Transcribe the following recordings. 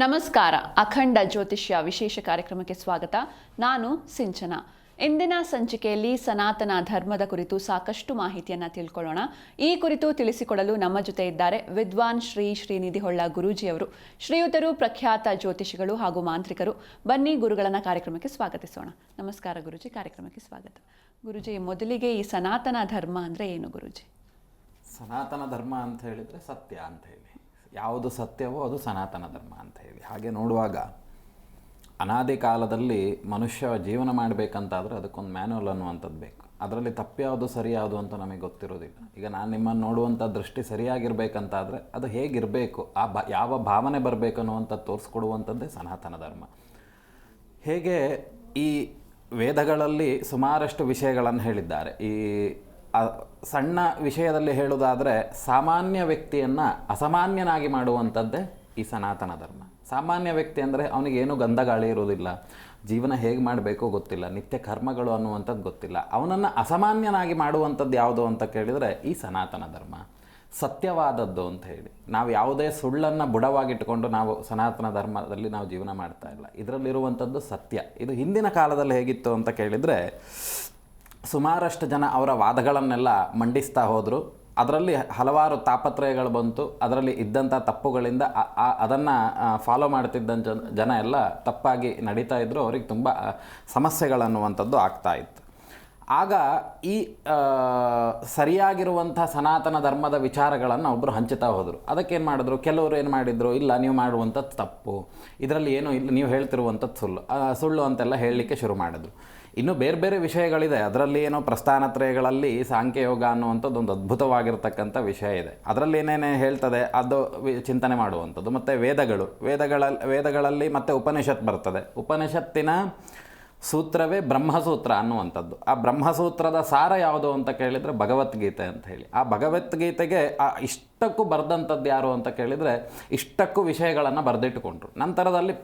ನಮಸ್ಕಾರ. ಅಖಂಡ ಜ್ಯೋತಿಷ್ಯ ವಿಶೇಷ ಕಾರ್ಯಕ್ರಮಕ್ಕೆ ಸ್ವಾಗತ. ನಾನು ಸಿಂಚನ. ಇಂದಿನ ಸಂಚಿಕೆಯಲ್ಲಿ ಸನಾತನ ಧರ್ಮದ ಕುರಿತು ಸಾಕಷ್ಟು ಮಾಹಿತಿಯನ್ನು ತಿಳ್ಕೊಳ್ಳೋಣ. ಈ ಕುರಿತು ತಿಳಿಸಿಕೊಡಲು ನಮ್ಮ ಜೊತೆ ಇದ್ದಾರೆ ವಿದ್ವಾನ್ ಶ್ರೀ ಶ್ರೀನಿಧಿ ಹೊಳ್ಳ ಗುರೂಜಿಯವರು. ಶ್ರೀಯುತರು ಪ್ರಖ್ಯಾತ ಜ್ಯೋತಿಷಿಗಳು ಹಾಗೂ ಮಾಂತ್ರಿಕರು. ಬನ್ನಿ ಗುರುಗಳನ್ನ ಕಾರ್ಯಕ್ರಮಕ್ಕೆ ಸ್ವಾಗತಿಸೋಣ. ನಮಸ್ಕಾರ ಗುರುಜಿ, ಕಾರ್ಯಕ್ರಮಕ್ಕೆ ಸ್ವಾಗತ. ಗುರುಜಿ, ಮೊದಲಿಗೆ ಈ ಸನಾತನ ಧರ್ಮ ಅಂದರೆ ಏನು ಗುರುಜಿ? ಸನಾತನ ಧರ್ಮ ಅಂತ ಹೇಳಿದರೆ ಸತ್ಯ ಅಂತ ಹೇಳಿ, ಯಾವುದು ಸತ್ಯವೋ ಅದು ಸನಾತನ ಧರ್ಮ ಅಂತ ಹೇಳಿ. ಹಾಗೆ ನೋಡುವಾಗ ಅನಾದಿ ಕಾಲದಲ್ಲಿ ಮನುಷ್ಯ ಜೀವನ ಮಾಡಬೇಕಂತಾದರೆ ಅದಕ್ಕೊಂದು ಮ್ಯಾನ್ಯುವಲ್ ಅನ್ನುವಂಥದ್ದು ಬೇಕು. ಅದರಲ್ಲಿ ತಪ್ಪ್ಯಾವುದು ಸರಿಯಾವುದು ಅಂತ ನಮಗೆ ಗೊತ್ತಿರೋದಿಲ್ಲ. ಈಗ ನಾನು ನಿಮ್ಮನ್ನು ನೋಡುವಂಥ ದೃಷ್ಟಿ ಸರಿಯಾಗಿರಬೇಕಂತಾದರೆ ಅದು ಹೇಗಿರಬೇಕು, ಯಾವ ಭಾವನೆ ಬರಬೇಕು ಅನ್ನುವಂಥದ್ದು ತೋರಿಸ್ಕೊಡುವಂಥದ್ದೇ ಸನಾತನ ಧರ್ಮ. ಹೇಗೆ ಈ ವೇದಗಳಲ್ಲಿ ಸುಮಾರಷ್ಟು ವಿಷಯಗಳನ್ನು ಹೇಳಿದ್ದಾರೆ. ಈ ಸಣ್ಣ ವಿಷಯದಲ್ಲಿ ಹೇಳುವುದಾದರೆ ಸಾಮಾನ್ಯ ವ್ಯಕ್ತಿಯನ್ನು ಅಸಾಮಾನ್ಯನಾಗಿ ಮಾಡುವಂಥದ್ದೇ ಈ ಸನಾತನ ಧರ್ಮ. ಸಾಮಾನ್ಯ ವ್ಯಕ್ತಿ ಅಂದರೆ ಅವನಿಗೇನು ಗಂಧಗಾಳಿ ಇರೋದಿಲ್ಲ, ಜೀವನ ಹೇಗೆ ಮಾಡಬೇಕೋ ಗೊತ್ತಿಲ್ಲ, ನಿತ್ಯ ಕರ್ಮಗಳು ಅನ್ನುವಂಥದ್ದು ಗೊತ್ತಿಲ್ಲ. ಅವನನ್ನು ಅಸಾಮಾನ್ಯನಾಗಿ ಮಾಡುವಂಥದ್ದು ಯಾವುದು ಅಂತ ಕೇಳಿದರೆ ಈ ಸನಾತನ ಧರ್ಮ, ಸತ್ಯವಾದದ್ದು ಅಂತ ಹೇಳಿ. ನಾವು ಯಾವುದೇ ಸುಳ್ಳನ್ನು ಬುಡವಾಗಿಟ್ಟುಕೊಂಡು ನಾವು ಸನಾತನ ಧರ್ಮದಲ್ಲಿ ನಾವು ಜೀವನ ಮಾಡ್ತಾ ಇಲ್ಲ. ಇದರಲ್ಲಿರುವಂಥದ್ದು ಸತ್ಯ. ಇದು ಹಿಂದಿನ ಕಾಲದಲ್ಲಿ ಹೇಗಿತ್ತು ಅಂತ ಕೇಳಿದರೆ, ಸುಮಾರಷ್ಟು ಜನ ಅವರ ವಾದಗಳನ್ನೆಲ್ಲ ಮಂಡಿಸ್ತಾ ಹೋದರು. ಅದರಲ್ಲಿ ಹಲವಾರು ತಾಪತ್ರಯಗಳು ಬಂತು. ಅದರಲ್ಲಿ ಇದ್ದಂಥ ತಪ್ಪುಗಳಿಂದ ಅದನ್ನು ಫಾಲೋ ಮಾಡ್ತಿದ್ದಂಥ ಜನ ಎಲ್ಲ ತಪ್ಪಾಗಿ ನಡೀತಾ ಇದ್ದರು. ಅವ್ರಿಗೆ ತುಂಬ ಸಮಸ್ಯೆಗಳನ್ನುವಂಥದ್ದು ಆಗ್ತಾಯಿತ್ತು. ಆಗ ಈ ಸರಿಯಾಗಿರುವಂಥ ಸನಾತನ ಧರ್ಮದ ವಿಚಾರಗಳನ್ನು ಒಬ್ಬರು ಹಂಚುತ್ತಾ ಹೋದರು. ಅದಕ್ಕೇನು ಮಾಡಿದ್ರು, ಕೆಲವರು ಏನು ಮಾಡಿದರು, ಇಲ್ಲ ನೀವು ಮಾಡುವಂಥದ್ದು ತಪ್ಪು, ಇದರಲ್ಲಿ ಏನೂ ಇಲ್ಲ, ನೀವು ಹೇಳ್ತಿರುವಂಥದ್ದು ಸುಳ್ಳು ಅಂತೆಲ್ಲ ಹೇಳಲಿಕ್ಕೆ ಶುರು ಮಾಡಿದ್ರು. ಇನ್ನು ಬೇರೆ ಬೇರೆ ವಿಷಯಗಳಿದೆ. ಅದರಲ್ಲಿ ಏನೋ ಪ್ರಸ್ಥಾನತ್ರಯಗಳಲ್ಲಿ ಸಾಂಖ್ಯಯೋಗ ಅನ್ನುವಂಥದ್ದು ಒಂದು ಅದ್ಭುತವಾಗಿರ್ತಕ್ಕಂಥ ವಿಷಯ ಇದೆ. ಅದರಲ್ಲಿ ಏನೇನೇ ಹೇಳ್ತದೆ ಅದು ಚಿಂತನೆ ಮಾಡುವಂಥದ್ದು. ಮತ್ತು ವೇದಗಳಲ್ಲಿ ಮತ್ತು ಉಪನಿಷತ್ ಬರ್ತದೆ. ಉಪನಿಷತ್ತಿನ ಸೂತ್ರವೇ ಬ್ರಹ್ಮಸೂತ್ರ ಅನ್ನುವಂಥದ್ದು. ಆ ಬ್ರಹ್ಮಸೂತ್ರದ ಸಾರ ಯಾವುದು ಅಂತ ಕೇಳಿದರೆ ಭಗವದ್ಗೀತೆ ಅಂತ ಹೇಳಿ. ಆ ಭಗವದ್ಗೀತೆಗೆ ಇಷ್ಟಕ್ಕೂ ಬರೆದಂಥದ್ದು ಯಾರು ಅಂತ ಕೇಳಿದರೆ ಇಷ್ಟಕ್ಕೂ ವಿಷಯಗಳನ್ನು ಬರೆದಿಟ್ಟುಕೊಂಡ್ರು. ನಂತರದಲ್ಲಿ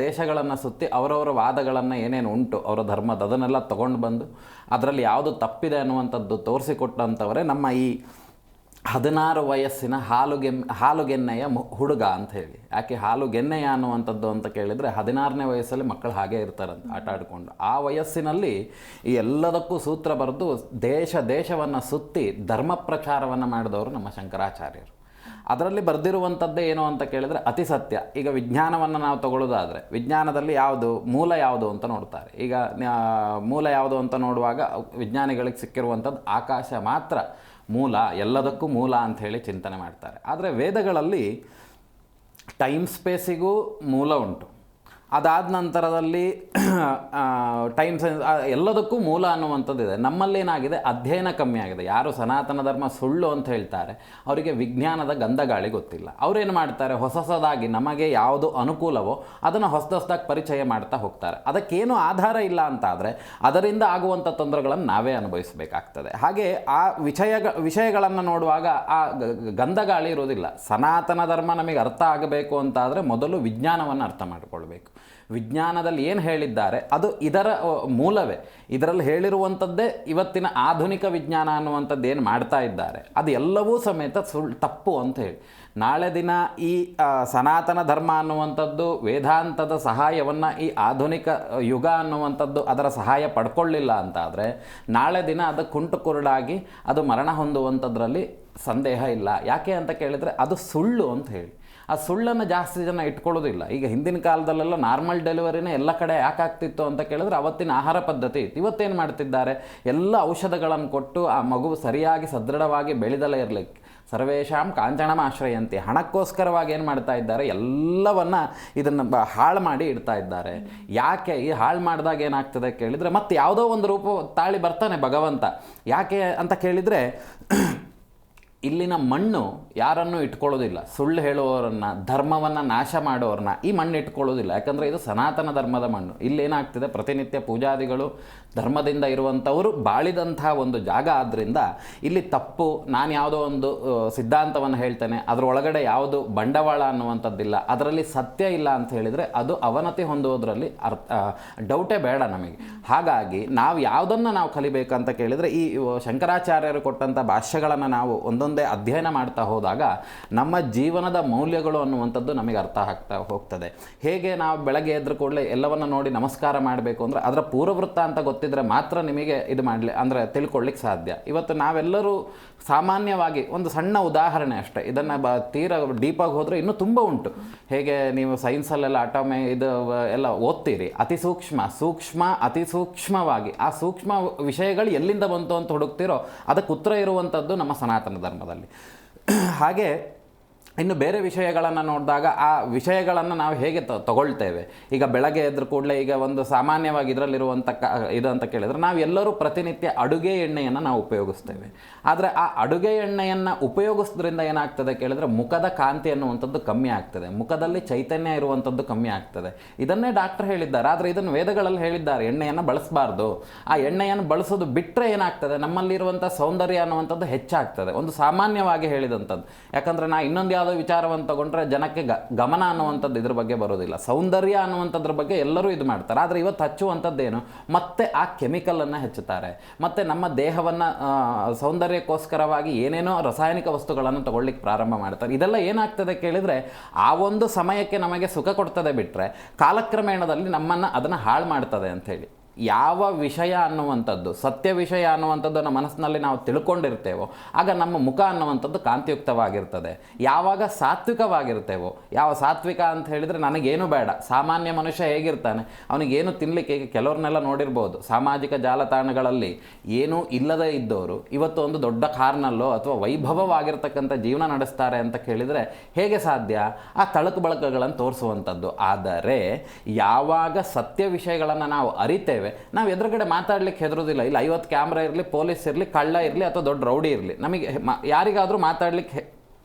ದೇಶಗಳನ್ನು ಸುತ್ತಿ ಅವರವರ ವಾದಗಳನ್ನು ಏನೇನು ಉಂಟು ಅವರ ಧರ್ಮದ ಅದನ್ನೆಲ್ಲ ತೊಗೊಂಡು ಬಂದು ಅದರಲ್ಲಿ ಯಾವುದು ತಪ್ಪಿದೆ ಅನ್ನುವಂಥದ್ದು ತೋರಿಸಿಕೊಟ್ಟಂಥವರೇ ನಮ್ಮ ಈ 16 ವಯಸ್ಸಿನ ಹಾಲುಗೆನ್ನೆಯ ಹುಡುಗ ಅಂತ ಹೇಳಿ. ಯಾಕೆ ಹಾಲುಗೆನ್ನೆಯ ಅನ್ನುವಂಥದ್ದು ಅಂತ ಕೇಳಿದರೆ 16ನೇ ವಯಸ್ಸಲ್ಲಿ ಮಕ್ಕಳು ಹಾಗೇ ಇರ್ತಾರಂತ ಆಟ ಆಡಿಕೊಂಡು. ಆ ವಯಸ್ಸಿನಲ್ಲಿ ಈ ಎಲ್ಲದಕ್ಕೂ ಸೂತ್ರ ಬರೆದು ದೇಶವನ್ನು ಸುತ್ತಿ ಧರ್ಮ ಪ್ರಚಾರವನ್ನು ಮಾಡಿದವರು ನಮ್ಮ ಶಂಕರಾಚಾರ್ಯರು. ಅದರಲ್ಲಿ ಬರೆದಿರುವಂಥದ್ದೇ ಏನು ಅಂತ ಕೇಳಿದರೆ ಅತಿ ಸತ್ಯ. ಈಗ ವಿಜ್ಞಾನವನ್ನು ನಾವು ತಗೊಳ್ಳೋದಾದರೆ ವಿಜ್ಞಾನದಲ್ಲಿ ಯಾವುದು ಮೂಲ ಯಾವುದು ಅಂತ ನೋಡ್ತಾರೆ. ಈಗ ಮೂಲ ಯಾವುದು ಅಂತ ನೋಡುವಾಗ ವಿಜ್ಞಾನಿಗಳಿಗೆ ಸಿಕ್ಕಿರುವಂಥದ್ದು ಆಕಾಶ ಮಾತ್ರ ಮೂಲ, ಎಲ್ಲದಕ್ಕೂ ಮೂಲ ಅಂಥೇಳಿ ಚಿಂತನೆ ಮಾಡ್ತಾರೆ. ಆದರೆ ವೇದಗಳಲ್ಲಿ ಟೈಮ್ ಸ್ಪೇಸಿಗೂ ಮೂಲ ಉಂಟು. ಅದಾದ ನಂತರದಲ್ಲಿ ಟೈಮ್ ಸೈನ್ಸ್ ಎಲ್ಲದಕ್ಕೂ ಮೂಲ ಅನ್ನುವಂಥದ್ದಿದೆ. ನಮ್ಮಲ್ಲೇನಾಗಿದೆ, ಅಧ್ಯಯನ ಕಮ್ಮಿ ಆಗಿದೆ. ಯಾರು ಸನಾತನ ಧರ್ಮ ಸುಳ್ಳು ಅಂತ ಹೇಳ್ತಾರೆ ಅವರಿಗೆ ವಿಜ್ಞಾನದ ಗಂಧಗಾಳಿ ಗೊತ್ತಿಲ್ಲ. ಅವರೇನು ಮಾಡ್ತಾರೆ, ಹೊಸದಾಗಿ ನಮಗೆ ಯಾವುದು ಅನುಕೂಲವೋ ಅದನ್ನು ಹೊಸದಾಗಿ ಪರಿಚಯ ಮಾಡ್ತಾ ಹೋಗ್ತಾರೆ. ಅದಕ್ಕೇನು ಆಧಾರ ಇಲ್ಲ ಅಂತಾದರೆ ಅದರಿಂದ ಆಗುವಂಥ ತೊಂದರೆಗಳನ್ನು ನಾವೇ ಅನುಭವಿಸಬೇಕಾಗ್ತದೆ. ಹಾಗೆ ಆ ವಿಷಯಗಳನ್ನು ನೋಡುವಾಗ ಆ ಗಂಧಗಾಳಿ ಇರೋದಿಲ್ಲ. ಸನಾತನ ಧರ್ಮ ನಮಗೆ ಅರ್ಥ ಆಗಬೇಕು ಅಂತಾದರೆ ಮೊದಲು ವಿಜ್ಞಾನವನ್ನು ಅರ್ಥ ಮಾಡಿಕೊಳ್ಬೇಕು. ವಿಜ್ಞಾನದಲ್ಲಿ ಏನು ಹೇಳಿದ್ದಾರೆ ಅದು ಇದರ ಮೂಲವೇ. ಇದರಲ್ಲಿ ಹೇಳಿರುವಂಥದ್ದೇ ಇವತ್ತಿನ ಆಧುನಿಕ ವಿಜ್ಞಾನ ಅನ್ನುವಂಥದ್ದು ಏನು ಮಾಡ್ತಾ ಇದ್ದಾರೆ ಅದು ಎಲ್ಲವೂ ಸಮೇತ ತಪ್ಪು ಅಂತ ಹೇಳಿ. ನಾಳೆ ದಿನ ಈ ಸನಾತನ ಧರ್ಮ ಅನ್ನುವಂಥದ್ದು ವೇದಾಂತದ ಸಹಾಯವನ್ನು ಈ ಆಧುನಿಕ ಯುಗ ಅನ್ನುವಂಥದ್ದು ಅದರ ಸಹಾಯ ಪಡ್ಕೊಳ್ಳಿಲ್ಲ ಅಂತಾದರೆ ನಾಳೆ ದಿನ ಅದು ಕುಂಟು ಕುರುಡಾಗಿ ಅದು ಮರಣ ಹೊಂದುವಂಥದ್ರಲ್ಲಿ ಸಂದೇಹ ಇಲ್ಲ. ಯಾಕೆ ಅಂತ ಕೇಳಿದರೆ ಅದು ಸುಳ್ಳು ಅಂತ ಹೇಳಿ. ಆ ಸುಳ್ಳನ್ನು ಜಾಸ್ತಿ ಜನ ಇಟ್ಕೊಳ್ಳೋದಿಲ್ಲ. ಈಗ ಹಿಂದಿನ ಕಾಲದಲ್ಲೆಲ್ಲ ನಾರ್ಮಲ್ ಡೆಲಿವರಿನೇ ಎಲ್ಲ ಕಡೆ ಯಾಕೆ ಆಗ್ತಿತ್ತು ಅಂತ ಕೇಳಿದ್ರೆ ಅವತ್ತಿನ ಆಹಾರ ಪದ್ಧತಿ ಇತ್ತು. ಇವತ್ತೇನು ಮಾಡ್ತಿದ್ದಾರೆ, ಎಲ್ಲ ಔಷಧಗಳನ್ನು ಕೊಟ್ಟು ಆ ಮಗು ಸರಿಯಾಗಿ ಸದೃಢವಾಗಿ ಬೆಳೆದಲೇ ಇರಲಿಕ್ಕೆ ಸರ್ವೇಶಾಂ ಕಾಂಚನಂ ಆಶ್ರಯಂತಿ, ಹಣಕ್ಕೋಸ್ಕರವಾಗಿ ಏನು ಮಾಡ್ತಾ ಇದ್ದಾರೆ, ಎಲ್ಲವನ್ನು ಇದನ್ನು ಹಾಳು ಮಾಡಿ ಇಡ್ತಾ ಇದ್ದಾರೆ. ಯಾಕೆ ಈ ಹಾಳು ಮಾಡಿದಾಗ ಏನಾಗ್ತದೆ ಕೇಳಿದರೆ ಮತ್ತೆ ಯಾವುದೋ ಒಂದು ರೂಪ ತಾಳಿ ಬರ್ತಾನೆ ಭಗವಂತ. ಯಾಕೆ ಅಂತ ಕೇಳಿದರೆ ಇಲ್ಲಿನ ಮಣ್ಣು ಯಾರನ್ನೂ ಇಟ್ಕೊಳ್ಳೋದಿಲ್ಲ. ಸುಳ್ಳು ಹೇಳುವವರನ್ನು, ಧರ್ಮವನ್ನು ನಾಶ ಮಾಡೋರನ್ನ ಈ ಮಣ್ಣು ಇಟ್ಕೊಳ್ಳೋದಿಲ್ಲ. ಯಾಕಂದರೆ ಇದು ಸನಾತನ ಧರ್ಮದ ಮಣ್ಣು. ಇಲ್ಲೇನಾಗ್ತಿದೆ, ಪ್ರತಿನಿತ್ಯ ಪೂಜಾದಿಗಳು ಧರ್ಮದಿಂದ ಇರುವಂಥವರು ಬಾಳಿದಂಥ ಒಂದು ಜಾಗ. ಆದ್ದರಿಂದ ಇಲ್ಲಿ ತಪ್ಪು, ನಾನು ಯಾವುದೋ ಒಂದು ಸಿದ್ಧಾಂತವನ್ನು ಹೇಳ್ತೇನೆ ಅದರೊಳಗಡೆ ಯಾವುದು ಬಂಡವಾಳ ಅನ್ನುವಂಥದ್ದಿಲ್ಲ, ಅದರಲ್ಲಿ ಸತ್ಯ ಇಲ್ಲ ಅಂತ ಹೇಳಿದರೆ ಅದು ಅವನತಿ ಹೊಂದುವುದರಲ್ಲಿ ಡೌಟೇ ಬೇಡ ನಮಗೆ. ಹಾಗಾಗಿ ನಾವು ಯಾವುದನ್ನು ನಾವು ಕಲಿಬೇಕಂತ ಕೇಳಿದರೆ ಈ ಶಂಕರಾಚಾರ್ಯರು ಕೊಟ್ಟಂಥ ಭಾಷ್ಯಗಳನ್ನು ನಾವು ಒಂದೊಂದು ಮುಂದೆ ಅಧ್ಯಯನ ಮಾಡ್ತಾ ಹೋದಾಗ ನಮ್ಮ ಜೀವನದ ಮೌಲ್ಯಗಳು ಅನ್ನುವಂಥದ್ದು ನಮಗೆ ಅರ್ಥ ಆಗ್ತಾ ಹೋಗ್ತದೆ. ಹೇಗೆ ನಾವು ಬೆಳಗ್ಗೆ ಎದ್ದ ಕೂಡಲೇ ಎಲ್ಲವನ್ನು ನೋಡಿ ನಮಸ್ಕಾರ ಮಾಡಬೇಕು ಅಂದರೆ ಅದರ ಪೂರ್ವವೃತ್ತ ಅಂತ ಗೊತ್ತಿದ್ರೆ ಮಾತ್ರ ನಿಮಗೆ ಇದು ಮಾಡಲಿ ಅಂದರೆ ತಿಳ್ಕೊಳ್ಳಿಕ್ಕೆ ಸಾಧ್ಯ. ಇವತ್ತು ನಾವೆಲ್ಲರೂ ಸಾಮಾನ್ಯವಾಗಿ ಒಂದು ಸಣ್ಣ ಉದಾಹರಣೆ ಅಷ್ಟೇ, ಇದನ್ನು ತೀರಾ ಡೀಪಾಗಿ ಹೋದರೆ ಇನ್ನೂ ತುಂಬ ಉಂಟು. ಹೇಗೆ ನೀವು ಸೈನ್ಸಲ್ಲೆಲ್ಲ ಅಟಾಮಿ ಇದು ಎಲ್ಲ ಓದ್ತೀರಿ, ಅತಿ ಸೂಕ್ಷ್ಮ ಅತಿ ಸೂಕ್ಷ್ಮವಾಗಿ ಆ ಸೂಕ್ಷ್ಮ ವಿಷಯಗಳು ಎಲ್ಲಿಂದ ಬಂತು ಅಂತ ಹುಡುಕ್ತಿರೋ ಅದಕ್ಕೆ ಉತ್ತರ ಇರುವಂಥದ್ದು ನಮ್ಮ ಸನಾತನ ಧರ್ಮದಲ್ಲಿ. ಹಾಗೆ ಇನ್ನು ಬೇರೆ ವಿಷಯಗಳನ್ನು ನೋಡಿದಾಗ ಆ ವಿಷಯಗಳನ್ನು ನಾವು ಹೇಗೆ ತಗೊಳ್ತೇವೆ. ಈಗ ಬೆಳಗ್ಗೆ ಎದ್ರ ಕೂಡಲೇ ಈಗ ಒಂದು ಸಾಮಾನ್ಯವಾಗಿ ಇದರಲ್ಲಿರುವಂಥ ಇದು ಅಂತ ಕೇಳಿದರೆ ನಾವೆಲ್ಲರೂ ಪ್ರತಿನಿತ್ಯ ಅಡುಗೆ ಎಣ್ಣೆಯನ್ನು ನಾವು ಉಪಯೋಗಿಸ್ತೇವೆ. ಆದರೆ ಆ ಅಡುಗೆ ಎಣ್ಣೆಯನ್ನು ಉಪಯೋಗಿಸೋದ್ರಿಂದ ಏನಾಗ್ತದೆ ಕೇಳಿದರೆ ಮುಖದ ಕಾಂತಿ ಅನ್ನುವಂಥದ್ದು ಕಮ್ಮಿ ಆಗ್ತದೆ, ಮುಖದಲ್ಲಿ ಚೈತನ್ಯ ಇರುವಂಥದ್ದು ಕಮ್ಮಿ ಆಗ್ತದೆ. ಇದನ್ನೇ ಡಾಕ್ಟರ್ ಹೇಳಿದ್ದಾರೆ. ಆದರೆ ಇದನ್ನು ವೇದಗಳಲ್ಲಿ ಹೇಳಿದ್ದಾರೆ, ಎಣ್ಣೆಯನ್ನು ಬಳಸಬಾರ್ದು. ಆ ಎಣ್ಣೆಯನ್ನು ಬಳಸೋದು ಬಿಟ್ಟರೆ ಏನಾಗ್ತದೆ, ನಮ್ಮಲ್ಲಿರುವಂಥ ಸೌಂದರ್ಯ ಅನ್ನುವಂಥದ್ದು ಹೆಚ್ಚಾಗ್ತದೆ. ಒಂದು ಸಾಮಾನ್ಯವಾಗಿ ಹೇಳಿದಂಥದ್ದು. ಯಾಕಂದರೆ ನಾ ಇನ್ನೊಂದು ಯಾವುದೋ ವಿಚಾರವನ್ನು ತಗೊಂಡ್ರೆ ಜನಕ್ಕೆ ಗಮನ ಅನ್ನುವಂಥದ್ದು ಇದ್ರ ಬಗ್ಗೆ ಬರೋದಿಲ್ಲ. ಸೌಂದರ್ಯ ಅನ್ನುವಂಥದ್ರ ಬಗ್ಗೆ ಎಲ್ಲರೂ ಇದು ಮಾಡ್ತಾರೆ. ಆದರೆ ಇವತ್ತು ಹಚ್ಚುವಂಥದ್ದೇನು, ಮತ್ತೆ ಆ ಕೆಮಿಕಲನ್ನು ಹೆಚ್ಚುತ್ತಾರೆ. ಮತ್ತು ನಮ್ಮ ದೇಹವನ್ನು ಸೌಂದರ್ಯಕ್ಕೋಸ್ಕರವಾಗಿ ಏನೇನೋ ರಾಸಾಯನಿಕ ವಸ್ತುಗಳನ್ನು ತಗೊಳ್ಳಿಕ್ಕೆ ಪ್ರಾರಂಭ ಮಾಡ್ತಾರೆ. ಇದೆಲ್ಲ ಏನಾಗ್ತದೆ ಕೇಳಿದರೆ ಆ ಒಂದು ಸಮಯಕ್ಕೆ ನಮಗೆ ಸುಖ ಕೊಡ್ತದೆ ಬಿಟ್ಟರೆ ಕಾಲಕ್ರಮೇಣದಲ್ಲಿ ನಮ್ಮನ್ನು ಅದನ್ನು ಹಾಳು ಮಾಡ್ತದೆ ಅಂಥೇಳಿ. ಯಾವ ವಿಷಯ ಅನ್ನುವಂಥದ್ದು ಸತ್ಯ ವಿಷಯ ಅನ್ನುವಂಥದ್ದು ನಮ್ಮ ಮನಸ್ಸಿನಲ್ಲಿ ನಾವು ತಿಳ್ಕೊಂಡಿರ್ತೇವೋ ಆಗ ನಮ್ಮ ಮುಖ ಅನ್ನುವಂಥದ್ದು ಕಾಂತಿಯುಕ್ತವಾಗಿರ್ತದೆ. ಯಾವಾಗ ಸಾತ್ವಿಕವಾಗಿರ್ತೇವೋ, ಯಾವ ಸಾತ್ವಿಕ ಅಂತ ಹೇಳಿದರೆ ನನಗೇನು ಬೇಡ, ಸಾಮಾನ್ಯ ಮನುಷ್ಯ ಹೇಗಿರ್ತಾನೆ, ಅವನಿಗೇನು ತಿನ್ನಲಿಕ್ಕೆ, ಈಗ ಕೆಲವ್ರನ್ನೆಲ್ಲ ನೋಡಿರ್ಬೋದು ಸಾಮಾಜಿಕ ಜಾಲತಾಣಗಳಲ್ಲಿ ಏನೂ ಇಲ್ಲದೇ ಇದ್ದವರು ಇವತ್ತು ಒಂದು ದೊಡ್ಡ ಕಾರ್ನಲ್ಲೋ ಅಥವಾ ವೈಭವವಾಗಿರ್ತಕ್ಕಂಥ ಜೀವನ ನಡೆಸ್ತಾರೆ ಅಂತ ಕೇಳಿದರೆ ಹೇಗೆ ಸಾಧ್ಯ? ಆ ತಳಕು ಬಳಕಗಳನ್ನು ತೋರಿಸುವಂಥದ್ದು. ಆದರೆ ಯಾವಾಗ ಸತ್ಯ ವಿಷಯಗಳನ್ನು ನಾವು ಅರಿತೇವೆ, ನಾವು ಎದುರುಗಡೆ ಮಾತಾಡ್ಲಿಕ್ಕೆ ಹೆದರೋದಿಲ್ಲ. ಇಲ್ಲ 50 ಕ್ಯಾಮ್ರಾ ಇರಲಿ, ಪೊಲೀಸ್ ಇರಲಿ, ಕಳ್ಳ ಇರಲಿ ಅಥವಾ ದೊಡ್ಡ ರೌಡಿ ಇರಲಿ, ನಮಗೆ ಯಾರಿಗಾದರೂ ಮಾತಾಡ್ಲಿಕ್ಕೆ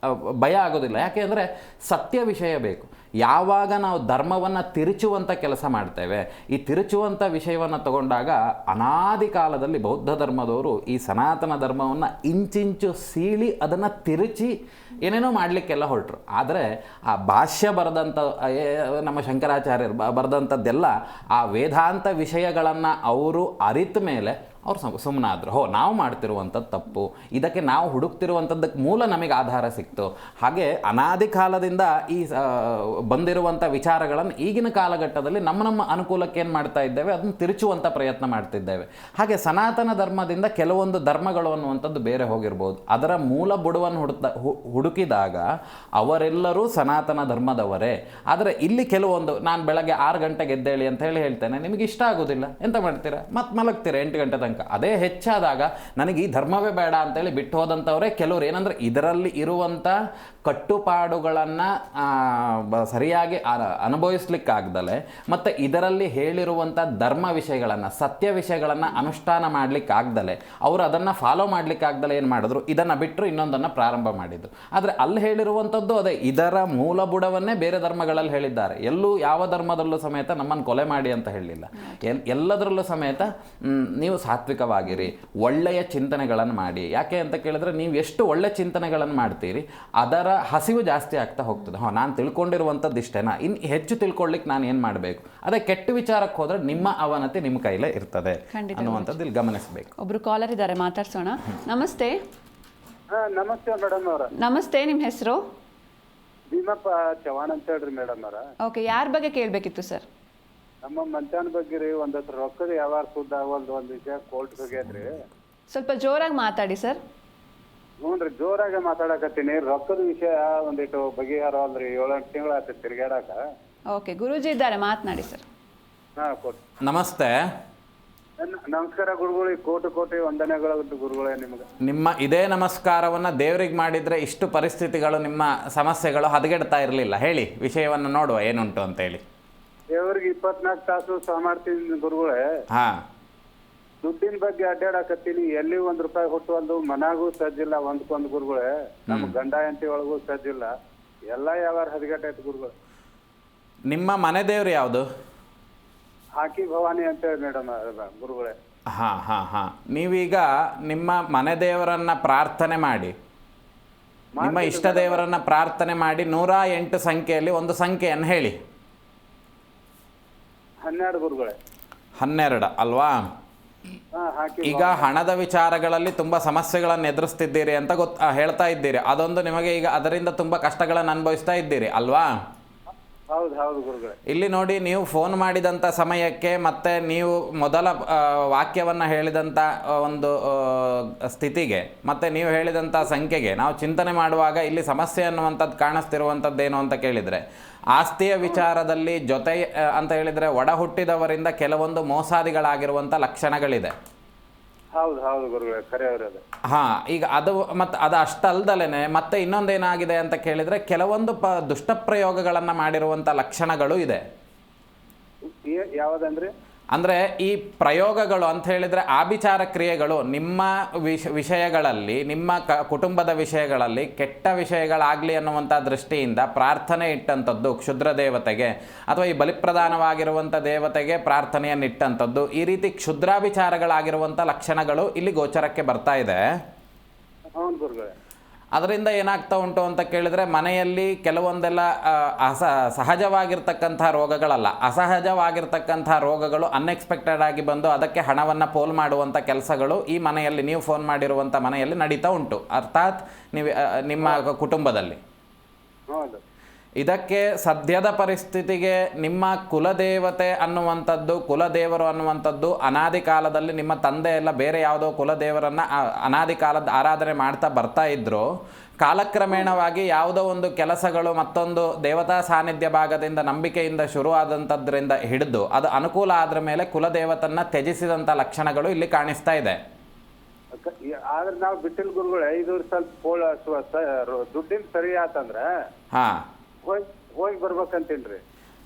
ಭಯ ಆಗೋದಿಲ್ಲ. ಯಾಕೆ ಅಂದರೆ ಸತ್ಯ ವಿಷಯ ಬೇಕು. ಯಾವಾಗ ನಾವು ಧರ್ಮವನ್ನು ತಿರುಚುವಂಥ ಕೆಲಸ ಮಾಡ್ತೇವೆ, ಈ ತಿರುಚುವಂಥ ವಿಷಯವನ್ನು ತಗೊಂಡಾಗ ಅನಾದಿ ಕಾಲದಲ್ಲಿ ಬೌದ್ಧ ಧರ್ಮದವರು ಈ ಸನಾತನ ಧರ್ಮವನ್ನು ಇಂಚಿಂಚು ಸೀಳಿ ಅದನ್ನು ತಿರುಚಿ ಏನೇನೋ ಮಾಡಲಿಕ್ಕೆಲ್ಲ ಹೊರಟರು. ಆದರೆ ಆ ಭಾಷ್ಯ ಬರೆದಂಥ ನಮ್ಮ ಶಂಕರಾಚಾರ್ಯರು ಬರೆದಂಥದ್ದೆಲ್ಲ ಆ ವೇದಾಂತ ವಿಷಯಗಳನ್ನು ಅವರು ಅರಿತ ಮೇಲೆ ಅವ್ರು ಸುಮ್ಮನಾದ್ರು. ನಾವು ಮಾಡ್ತಿರುವಂಥದ್ದು ತಪ್ಪು, ಇದಕ್ಕೆ ನಾವು ಹುಡುಕ್ತಿರುವಂಥದ್ದಕ್ಕೆ ಮೂಲ ನಮಗೆ ಆಧಾರ ಸಿಕ್ತು. ಹಾಗೆ ಅನಾದಿ ಕಾಲದಿಂದ ಈ ಬಂದಿರುವಂಥ ವಿಚಾರಗಳನ್ನು ಈಗಿನ ಕಾಲಘಟ್ಟದಲ್ಲಿ ನಮ್ಮ ಅನುಕೂಲಕ್ಕೆ ಏನು ಮಾಡ್ತಾ ಇದ್ದೇವೆ, ಅದನ್ನು ತಿರುಚುವಂಥ ಪ್ರಯತ್ನ ಮಾಡ್ತಿದ್ದೇವೆ. ಹಾಗೆ ಸನಾತನ ಧರ್ಮದಿಂದ ಕೆಲವೊಂದು ಧರ್ಮಗಳು ಅನ್ನುವಂಥದ್ದು ಬೇರೆ ಹೋಗಿರ್ಬೋದು. ಅದರ ಮೂಲ ಬುಡವನ್ನು ಹುಡುಕಿದಾಗ ಅವರೆಲ್ಲರೂ ಸನಾತನ ಧರ್ಮದವರೇ. ಆದರೆ ಇಲ್ಲಿ ಕೆಲವೊಂದು, ನಾನು ಬೆಳಗ್ಗೆ 6 ಗಂಟೆಗೆ ಎದ್ದೇಳಿ ಅಂತ ಹೇಳ್ತೇನೆ, ನಿಮಗೆ ಇಷ್ಟ ಆಗೋದಿಲ್ಲ, ಎಂತ ಮಾಡ್ತೀರಾ, ಮತ್ತೆ ಮಲಗ್ತೀರಾ 8 ಗಂಟೆ ತನಕ. ಅದೇ ಹೆಚ್ಚಾದಾಗ ನನಗೆ ಈ ಧರ್ಮವೇ ಬೇಡ ಅಂತೇಳಿ ಬಿಟ್ಟು ಹೋದಂಥವರೇ ಕೆಲವರು. ಏನಂದರೆ ಇದರಲ್ಲಿ ಇರುವಂಥ ಕಟ್ಟುಪಾಡುಗಳನ್ನು ಸರಿಯಾಗಿ ಅನುಭವಿಸ್ಲಿಕ್ಕಾಗ್ದಲೆ ಮತ್ತು ಇದರಲ್ಲಿ ಹೇಳಿರುವಂಥ ಧರ್ಮ ವಿಷಯಗಳನ್ನು, ಸತ್ಯ ವಿಷಯಗಳನ್ನು ಅನುಷ್ಠಾನ ಮಾಡಲಿಕ್ಕಾಗ್ದಲೆ, ಅವರು ಅದನ್ನು ಫಾಲೋ ಮಾಡಲಿಕ್ಕಾಗ್ದಲೆ ಏನು ಮಾಡಿದ್ರು, ಇದನ್ನು ಬಿಟ್ಟರು ಇನ್ನೊಂದನ್ನು ಪ್ರಾರಂಭ ಮಾಡಿದ್ದು. ಆದರೆ ಅಲ್ಲಿ ಹೇಳಿರುವಂಥದ್ದು ಅದೇ, ಇದರ ಮೂಲ ಬುಡವನ್ನೇ ಬೇರೆ ಧರ್ಮಗಳಲ್ಲಿ ಹೇಳಿದ್ದಾರೆ. ಎಲ್ಲೂ ಯಾವ ಧರ್ಮದಲ್ಲೂ ಸಮೇತ ನಮ್ಮನ್ನು ಕೊಲೆ ಮಾಡಿ ಅಂತ ಹೇಳಲಿಲ್ಲ. ಎಲ್ಲದರಲ್ಲೂ ಸಮೇತ ನೀವು ಸಾತ್ವಿಕವಾಗಿರಿ, ಒಳ್ಳೆಯ ಚಿಂತನೆಗಳನ್ನು ಮಾಡಿ. ಯಾಕೆ ಅಂತ ಕೇಳಿದ್ರೆ ನೀವು ಎಷ್ಟು ಒಳ್ಳೆ ಚಿಂತನೆಗಳನ್ನು ಮಾಡ್ತೀರಿ ಅದರ ಹಸಿವು ಜಾಸ್ತಿ ಆಗ್ತಾ ಹೋಗ್ತದೆ. ನಾನು ತಿಳ್ಕೊಂಡಿರುವಂಥದ್ದು ಇಷ್ಟೇನಾ, ಇನ್ನು ಹೆಚ್ಚು ತಿಳ್ಕೊಳ್ಳಿಕ್ಕೆ ನಾನು ಏನು ಮಾಡಬೇಕು. ಅದೇ ಕೆಟ್ಟ ವಿಚಾರಕ್ಕೆ ಹೋದರೆ ನಿಮ್ಮ ಅವನತಿ ನಿಮ್ಮ ಕೈಲೇ ಇರ್ತದೆ ಅನ್ನುವಂಥದ್ದು ಇಲ್ಲಿ ಗಮನಿಸಬೇಕು. ಒಬ್ರು ಕಾಲರ್ ಇದ್ದಾರೆ, ಮಾತಾಡ್ಸೋಣ. ನಮಸ್ತೆ. ನಮಸ್ತೆ ಮೇಡಮ್ ಅವರ. ನಮಸ್ತೆ, ನಿಮ್ಮ ಹೆಸರು? ಭೀಮಪ್ಪ ಚವಾಣ್ ಅಂತ ಹೇಳ್ರಿ ಮೇಡಮ್ ಅವರ. ಓಕೆ, ಯಾರ ಬಗ್ಗೆ ಕೇಳಬೇಕಿತ್ತು ಸರ್? ನಮ್ಮ ಮಂಚಾನ ಬಗ್ಗೆ ರೀ, ಒಂದತ್ರ ರೊಕ್ಕದ ವ್ಯವಹಾರ ಸುದ್ದ ಒಂದು ವಿಷಯ ಕೋರ್ಟ್ ಹೋಗ್ಯದ್ರಿ. ಸ್ವಲ್ಪ ಜೋರಾಗಿ ಮಾತಾಡಿ ಸರ್. ಹ್ಞೂ ರೀ, ಜೋರಾಗೆ ಮಾತಾಡಕತ್ತೀನಿ. ರೊಕ್ಕದ ವಿಷಯ ಒಂದಿಟ್ಟು ಬಗೆಹರವಲ್ರಿ. 7-8 ತಿಂಗಳು ಆಯ್ತು ತಿರ್ಗಾಡಕ. ಓಕೆ, ಗುರೂಜಿ ಇದ್ದಾರೆ, ಮಾತನಾಡಿ ಸರ್. ಹಾಂ, ಕೊಟ್ಟು. ನಮಸ್ತೆ. ನಮಸ್ಕಾರ ಗುರುಗಳು, ಕೋಟಿ ವಂದನೆಗಳು ಗುರುಗಳೇ ನಿಮ್ಗೆ. ನಿಮ್ಮ ಇದೇ ನಮಸ್ಕಾರವನ್ನು ದೇವರಿಗೆ ಮಾಡಿದರೆ ಇಷ್ಟು ಪರಿಸ್ಥಿತಿಗಳು, ನಿಮ್ಮ ಸಮಸ್ಯೆಗಳು ಹದಗೆಡ್ತಾ ಇರಲಿಲ್ಲ. ಹೇಳಿ, ವಿಷಯವನ್ನು ನೋಡುವ ಏನುಂಟು ಅಂತೇಳಿ. ದೇವ್ರಿಗೆ 24 ತಾಸು ಸಹ ಮಾಡ್ತೀನಿ ಗುರುಗಳೇ. ಹಾಂ, ದುಡ್ಡಿನ ಬಗ್ಗೆ ಅಡ್ಡಾಡಕತ್ತೀನಿ. ಎಲ್ಲಿ ₹1 ಹುಟ್ಟುವಲ್ದು, ಮನಾಗೂ ಸಜ್ಜಿಲ್ಲ ಒಂದ್ಕೊಂದು ಗುರುಗಳೇ. ನಮ್ಮ ಗಂಡ ಹೆಂಡತಿ ಒಳಗೂ ಸಜ್ಜಿಲ್ಲ. ಎಲ್ಲ ವ್ಯವಹಾರ ಹದಗೆಟ್ಟೈತೆ ಗುರುಗಳು. ನಿಮ್ಮ ಮನೆ ದೇವ್ರು ಯಾವುದು? ಹಾಕಿ ಭವಾನಿ ಅಂತೇಳಿ ಮೇಡಮ್ ಗುರುಗಳೇ. ಹಾಂ. ನೀವೀಗ ನಿಮ್ಮ ಮನೆ ದೇವರನ್ನು ಪ್ರಾರ್ಥನೆ ಮಾಡಿ, ನಿಮ್ಮ ಇಷ್ಟ ದೇವರನ್ನು ಪ್ರಾರ್ಥನೆ ಮಾಡಿ 108 ಸಂಖ್ಯೆಯಲ್ಲಿ ಒಂದು ಸಂಖ್ಯೆಯನ್ನು ಹೇಳಿ. 12 ಗುರುಗಳೇ. 12 ಅಲ್ವಾ? ಹಾಕಿ ಈಗ ಹಣದ ವಿಚಾರಗಳಲ್ಲಿ ತುಂಬ ಸಮಸ್ಯೆಗಳನ್ನು ಎದುರಿಸ್ತಿದ್ದೀರಿ ಅಂತ ಹೇಳ್ತಾ ಇದ್ದೀರಿ. ಅದೊಂದು ನಿಮಗೆ ಈಗ ಅದರಿಂದ ತುಂಬ ಕಷ್ಟಗಳನ್ನು ಅನುಭವಿಸ್ತಾ ಇದ್ದೀರಿ ಅಲ್ವಾ? ಹೌದು ಗುರುಗಳೇ. ಇಲ್ಲಿ ನೋಡಿ, ನೀವು ಫೋನ್ ಮಾಡಿದಂಥ ಸಮಯಕ್ಕೆ ಮತ್ತೆ ನೀವು ಮೊದಲ ವಾಕ್ಯವನ್ನು ಹೇಳಿದಂಥ ಒಂದು ಸ್ಥಿತಿಗೆ ಮತ್ತು ನೀವು ಹೇಳಿದಂಥ ಸಂಖ್ಯೆಗೆ ನಾವು ಚಿಂತನೆ ಮಾಡುವಾಗ ಇಲ್ಲಿ ಸಮಸ್ಯೆ ಅನ್ನುವಂಥದ್ದು ಕಾಣಿಸ್ತಿರುವಂಥದ್ದೇನು ಅಂತ ಕೇಳಿದರೆ, ಆಸ್ತಿಯ ವಿಚಾರದಲ್ಲಿ ಜೊತೆ ಅಂತ ಹೇಳಿದರೆ ಒಡ ಹುಟ್ಟಿದವರಿಂದ ಕೆಲವೊಂದು ಮೋಸಾದಿಗಳಾಗಿರುವಂಥ ಲಕ್ಷಣಗಳಿದೆ. ಹೌದು ಗುರುಗಳೇ, ಕರೆಯವರದು. ಈಗ ಅದು ಮತ್ತು ಅದು ಅಷ್ಟಲ್ದಲೇ ಮತ್ತೆ ಇನ್ನೊಂದೇನಾಗಿದೆ ಅಂತ ಕೇಳಿದರೆ, ಕೆಲವೊಂದು ದುಷ್ಟಪ್ರಯೋಗಗಳನ್ನು ಮಾಡಿರುವಂಥ ಲಕ್ಷಣಗಳು ಇದೆ. ಯಾವುದಂದ್ರೆ? ಅಂದರೆ ಈ ಪ್ರಯೋಗಗಳು ಅಂತ ಹೇಳಿದರೆ ಆಭಿಚಾರ ಕ್ರಿಯೆಗಳು ನಿಮ್ಮ ವಿಷಯಗಳಲ್ಲಿ, ನಿಮ್ಮ ಕುಟುಂಬದ ವಿಷಯಗಳಲ್ಲಿ ಕೆಟ್ಟ ವಿಷಯಗಳಾಗಲಿ ಅನ್ನುವಂಥ ದೃಷ್ಟಿಯಿಂದ ಪ್ರಾರ್ಥನೆ ಇಟ್ಟಂಥದ್ದು ಕ್ಷುದ್ರ ದೇವತೆಗೆ ಅಥವಾ ಈ ಬಲಿಪ್ರಧಾನವಾಗಿರುವಂಥ ದೇವತೆಗೆ ಪ್ರಾರ್ಥನೆಯನ್ನು ಇಟ್ಟಂಥದ್ದು, ಈ ರೀತಿ ಕ್ಷುದ್ರಾಭಿಚಾರಗಳಾಗಿರುವಂಥ ಲಕ್ಷಣಗಳು ಇಲ್ಲಿ ಗೋಚರಕ್ಕೆ ಬರ್ತಾ ಇದೆ. ಅದರಿಂದ ಏನಾಗ್ತಾ ಉಂಟು ಅಂತ ಕೇಳಿದರೆ, ಮನೆಯಲ್ಲಿ ಕೆಲವೊಂದೆಲ್ಲ ಸಹಜವಾಗಿರ್ತಕ್ಕಂಥ ರೋಗಗಳಲ್ಲ, ಅಸಹಜವಾಗಿರ್ತಕ್ಕಂಥ ರೋಗಗಳು ಅನ್ಎಕ್ಸ್ಪೆಕ್ಟೆಡ್ ಆಗಿ ಬಂದು ಅದಕ್ಕೆ ಹಣವನ್ನು ಪೋಲ್ ಮಾಡುವಂಥ ಕೆಲಸಗಳು ಈ ಮನೆಯಲ್ಲಿ, ನೀವು ಫೋನ್ ಮಾಡಿರುವಂಥ ಮನೆಯಲ್ಲಿ ನಡೀತಾ ಉಂಟು. ಅರ್ಥಾತ್ ನೀವು ನಿಮ್ಮ ಕುಟುಂಬದಲ್ಲಿ. ಇದಕ್ಕೆ ಸದ್ಯದ ಪರಿಸ್ಥಿತಿಗೆ ನಿಮ್ಮ ಕುಲದೇವತೆ ಅನ್ನುವಂಥದ್ದು, ಕುಲದೇವರು ಅನ್ನುವಂಥದ್ದು ಅನಾದಿ ಕಾಲದಲ್ಲಿ ನಿಮ್ಮ ತಂದೆ ಎಲ್ಲ ಬೇರೆ ಯಾವುದೋ ಕುಲದೇವರನ್ನು ಅನಾದಿ ಕಾಲದ ಆರಾಧನೆ ಮಾಡ್ತಾ ಬರ್ತಾ ಇದ್ದರು. ಕಾಲಕ್ರಮೇಣವಾಗಿ ಯಾವುದೋ ಒಂದು ಕೆಲಸಗಳು ಮತ್ತೊಂದು ದೇವತಾ ಸಾನ್ನಿಧ್ಯ ಭಾಗದಿಂದ ನಂಬಿಕೆಯಿಂದ ಶುರುವಾದಂಥದ್ರಿಂದ ಹಿಡಿದು ಅದು ಅನುಕೂಲ ಆದ್ರ ಮೇಲೆ ಕುಲದೇವತನ್ನ ತ್ಯಜಿಸಿದಂಥ ಲಕ್ಷಣಗಳು ಇಲ್ಲಿ ಕಾಣಿಸ್ತಾ ಇದೆ. ಆದ್ರೆ ನಾವು ಬಿಟ್ಟಿಲ್ ಗುರುಗಳು 5 ಸ್ವಲ್ಪ ದುಡ್ಡಿನ ಸರಿ ಆತಂದ್ರೆ ಹೋಗಿ ಬರ್ಬೇಕಂತೇನ್ರಿ.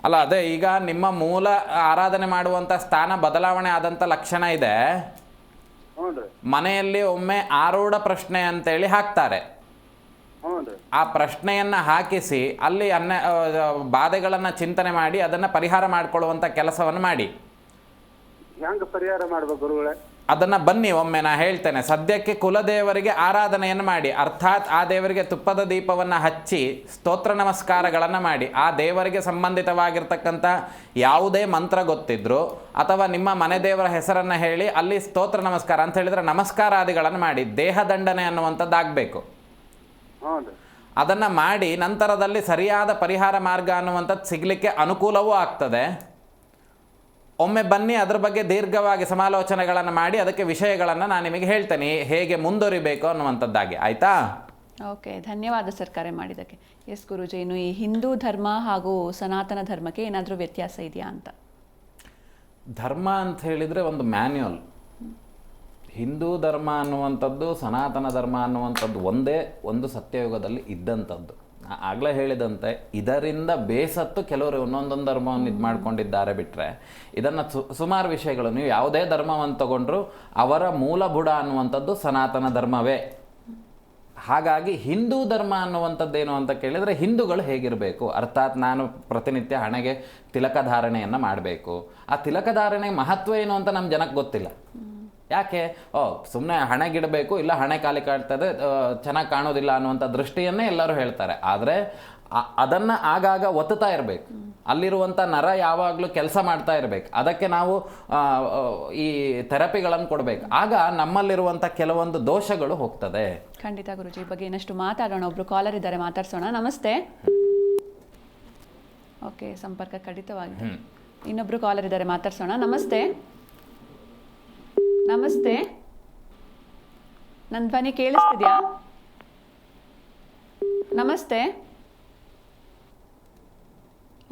ಅಲ್ಲ, ಅದೇ ಈಗ ನಿಮ್ಮ ಮೂಲ ಆರಾಧನೆ ಮಾಡುವಂಥ ಸ್ಥಾನ ಬದಲಾವಣೆ ಆದಂಥ ಲಕ್ಷಣ ಇದೆ. ಮನೆಯಲ್ಲಿ ಒಮ್ಮೆ ಆರೂಢ ಪ್ರಶ್ನೆ ಅಂತೇಳಿ ಹಾಕ್ತಾರೆ. ಆ ಪ್ರಶ್ನೆಯನ್ನು ಹಾಕಿಸಿ ಅಲ್ಲಿ ಬಾಧೆಗಳನ್ನು ಚಿಂತನೆ ಮಾಡಿ ಅದನ್ನು ಪರಿಹಾರ ಮಾಡಿಕೊಳ್ಳುವಂಥ ಕೆಲಸವನ್ನು ಮಾಡಿ. ಹೆಂಗೆ ಪರಿಹಾರ ಮಾಡ್ಬೇಕು ಗುರುಗಳೇ? ಅದನ್ನು ಬನ್ನಿ ಒಮ್ಮೆ ನಾ ಹೇಳ್ತೇನೆ. ಸದ್ಯಕ್ಕೆ ಕುಲದೇವರಿಗೆ ಆರಾಧನೆಯನ್ನು ಮಾಡಿ, ಅರ್ಥಾತ್ ಆ ದೇವರಿಗೆ ತುಪ್ಪದ ದೀಪವನ್ನು ಹಚ್ಚಿ ಸ್ತೋತ್ರ ನಮಸ್ಕಾರಗಳನ್ನು ಮಾಡಿ, ಆ ದೇವರಿಗೆ ಸಂಬಂಧಿತವಾಗಿರ್ತಕ್ಕಂಥ ಯಾವುದೇ ಮಂತ್ರ ಗೊತ್ತಿದ್ರು ಅಥವಾ ನಿಮ್ಮ ಮನೆ ದೇವರ ಹೆಸರನ್ನು ಹೇಳಿ ಅಲ್ಲಿ ಸ್ತೋತ್ರ ನಮಸ್ಕಾರ ಅಂತ ಹೇಳಿದರೆ ನಮಸ್ಕಾರಾದಿಗಳನ್ನು ಮಾಡಿ, ದೇಹದಂಡನೆ ಅನ್ನುವಂಥದ್ದಾಗಬೇಕು. ಅದನ್ನು ಮಾಡಿ ನಂತರದಲ್ಲಿ ಸರಿಯಾದ ಪರಿಹಾರ ಮಾರ್ಗ ಅನ್ನುವಂಥದ್ದು ಸಿಗಲಿಕ್ಕೆ ಅನುಕೂಲವೂ ಆಗ್ತದೆ. ಒಮ್ಮೆ ಬನ್ನಿ, ಅದ್ರ ಬಗ್ಗೆ ದೀರ್ಘವಾಗಿ ಸಮಾಲೋಚನೆಗಳನ್ನು ಮಾಡಿ ಅದಕ್ಕೆ ವಿಷಯಗಳನ್ನು ನಾನು ನಿಮಗೆ ಹೇಳ್ತೇನೆ ಹೇಗೆ ಮುಂದುವರಿಬೇಕು ಅನ್ನುವಂಥದ್ದಾಗಿ. ಆಯಿತಾ? ಓಕೆ, ಧನ್ಯವಾದ ಸರ್ ಕರೆ ಮಾಡಿದ್ದಕ್ಕೆ. ಎಸ್ ಗುರೂಜಿ, ಇನ್ನು ಈ ಹಿಂದೂ ಧರ್ಮ ಹಾಗೂ ಸನಾತನ ಧರ್ಮಕ್ಕೆ ಏನಾದರೂ ವ್ಯತ್ಯಾಸ ಇದೆಯಾ ಅಂತ? ಧರ್ಮ ಅಂತ ಹೇಳಿದರೆ ಒಂದು ಮ್ಯಾನ್ಯುಯಲ್. ಹಿಂದೂ ಧರ್ಮ ಅನ್ನುವಂಥದ್ದು ಸನಾತನ ಧರ್ಮ ಅನ್ನುವಂಥದ್ದು ಒಂದೇ ಒಂದು ಸತ್ಯಯುಗದಲ್ಲಿ ಇದ್ದಂಥದ್ದು. ಆಗಲೇ ಹೇಳಿದಂತೆ ಇದರಿಂದ ಬೇಸತ್ತು ಕೆಲವರು ಒಂದೊಂದೊಂದು ಧರ್ಮವನ್ನು ಇದು ಮಾಡ್ಕೊಂಡಿದ್ದಾರೆ. ಬಿಟ್ಟರೆ ಇದನ್ನು ಸುಮಾರು ವಿಷಯಗಳು, ನೀವು ಯಾವುದೇ ಧರ್ಮವನ್ನು ತಗೊಂಡ್ರು ಅವರ ಮೂಲಬುಡ ಅನ್ನುವಂಥದ್ದು ಸನಾತನ ಧರ್ಮವೇ. ಹಾಗಾಗಿ ಹಿಂದೂ ಧರ್ಮ ಅನ್ನುವಂಥದ್ದೇನು ಅಂತ ಕೇಳಿದರೆ, ಹಿಂದೂಗಳು ಹೇಗಿರಬೇಕು, ಅರ್ಥಾತ್ ನಾನು ಪ್ರತಿನಿತ್ಯ ಹಣೆಗೆ ತಿಲಕಧಾರಣೆಯನ್ನು ಮಾಡಬೇಕು. ಆ ತಿಲಕಧಾರಣೆ ಮಹತ್ವ ಏನು ಅಂತ ನಮ್ಮ ಜನಕ್ಕೆ ಗೊತ್ತಿಲ್ಲ. ಯಾಕೆ? ಸುಮ್ಮನೆ ಹಣೆಗಿಡಬೇಕು, ಇಲ್ಲ ಹಣೆ ಖಾಲಿ ಕಾಡ್ತದೆ, ಚೆನ್ನಾಗಿ ಕಾಣೋದಿಲ್ಲ ಅನ್ನುವಂಥ ದೃಷ್ಟಿಯನ್ನೇ ಎಲ್ಲರೂ ಹೇಳ್ತಾರೆ. ಆದರೆ ಅದನ್ನು ಆಗಾಗ ಒತ್ತುತ್ತಾ ಇರಬೇಕು. ಅಲ್ಲಿರುವಂಥ ನರ ಯಾವಾಗಲೂ ಕೆಲಸ ಮಾಡ್ತಾ ಇರಬೇಕು. ಅದಕ್ಕೆ ನಾವು ಈ ಥೆರಪಿಗಳನ್ನು ಕೊಡಬೇಕು. ಆಗ ನಮ್ಮಲ್ಲಿರುವಂಥ ಕೆಲವೊಂದು ದೋಷಗಳು ಹೋಗ್ತದೆ. ಖಂಡಿತ ಗುರುಜಿ, ಈ ಬಗ್ಗೆ ಇನ್ನಷ್ಟು ಮಾತಾಡೋಣ. ಒಬ್ರು ಕಾಲರ್ ಇದ್ದಾರೆ, ಮಾತಾಡ್ಸೋಣ. ನಮಸ್ತೆ. ಓಕೆ, ಸಂಪರ್ಕ ಕಡಿತವಾಗಿದೆ. ಇನ್ನೊಬ್ರು ಕಾಲರ್ ಇದ್ದಾರೆ, ಮಾತಾಡ್ಸೋಣ. ನಮಸ್ತೆ. ನಮಸ್ತೆ, ನನ್ನ ಧ್ವನಿ ಕೇಳಿಸ್ತಿದ್ಯಾ? ನಮಸ್ತೆ.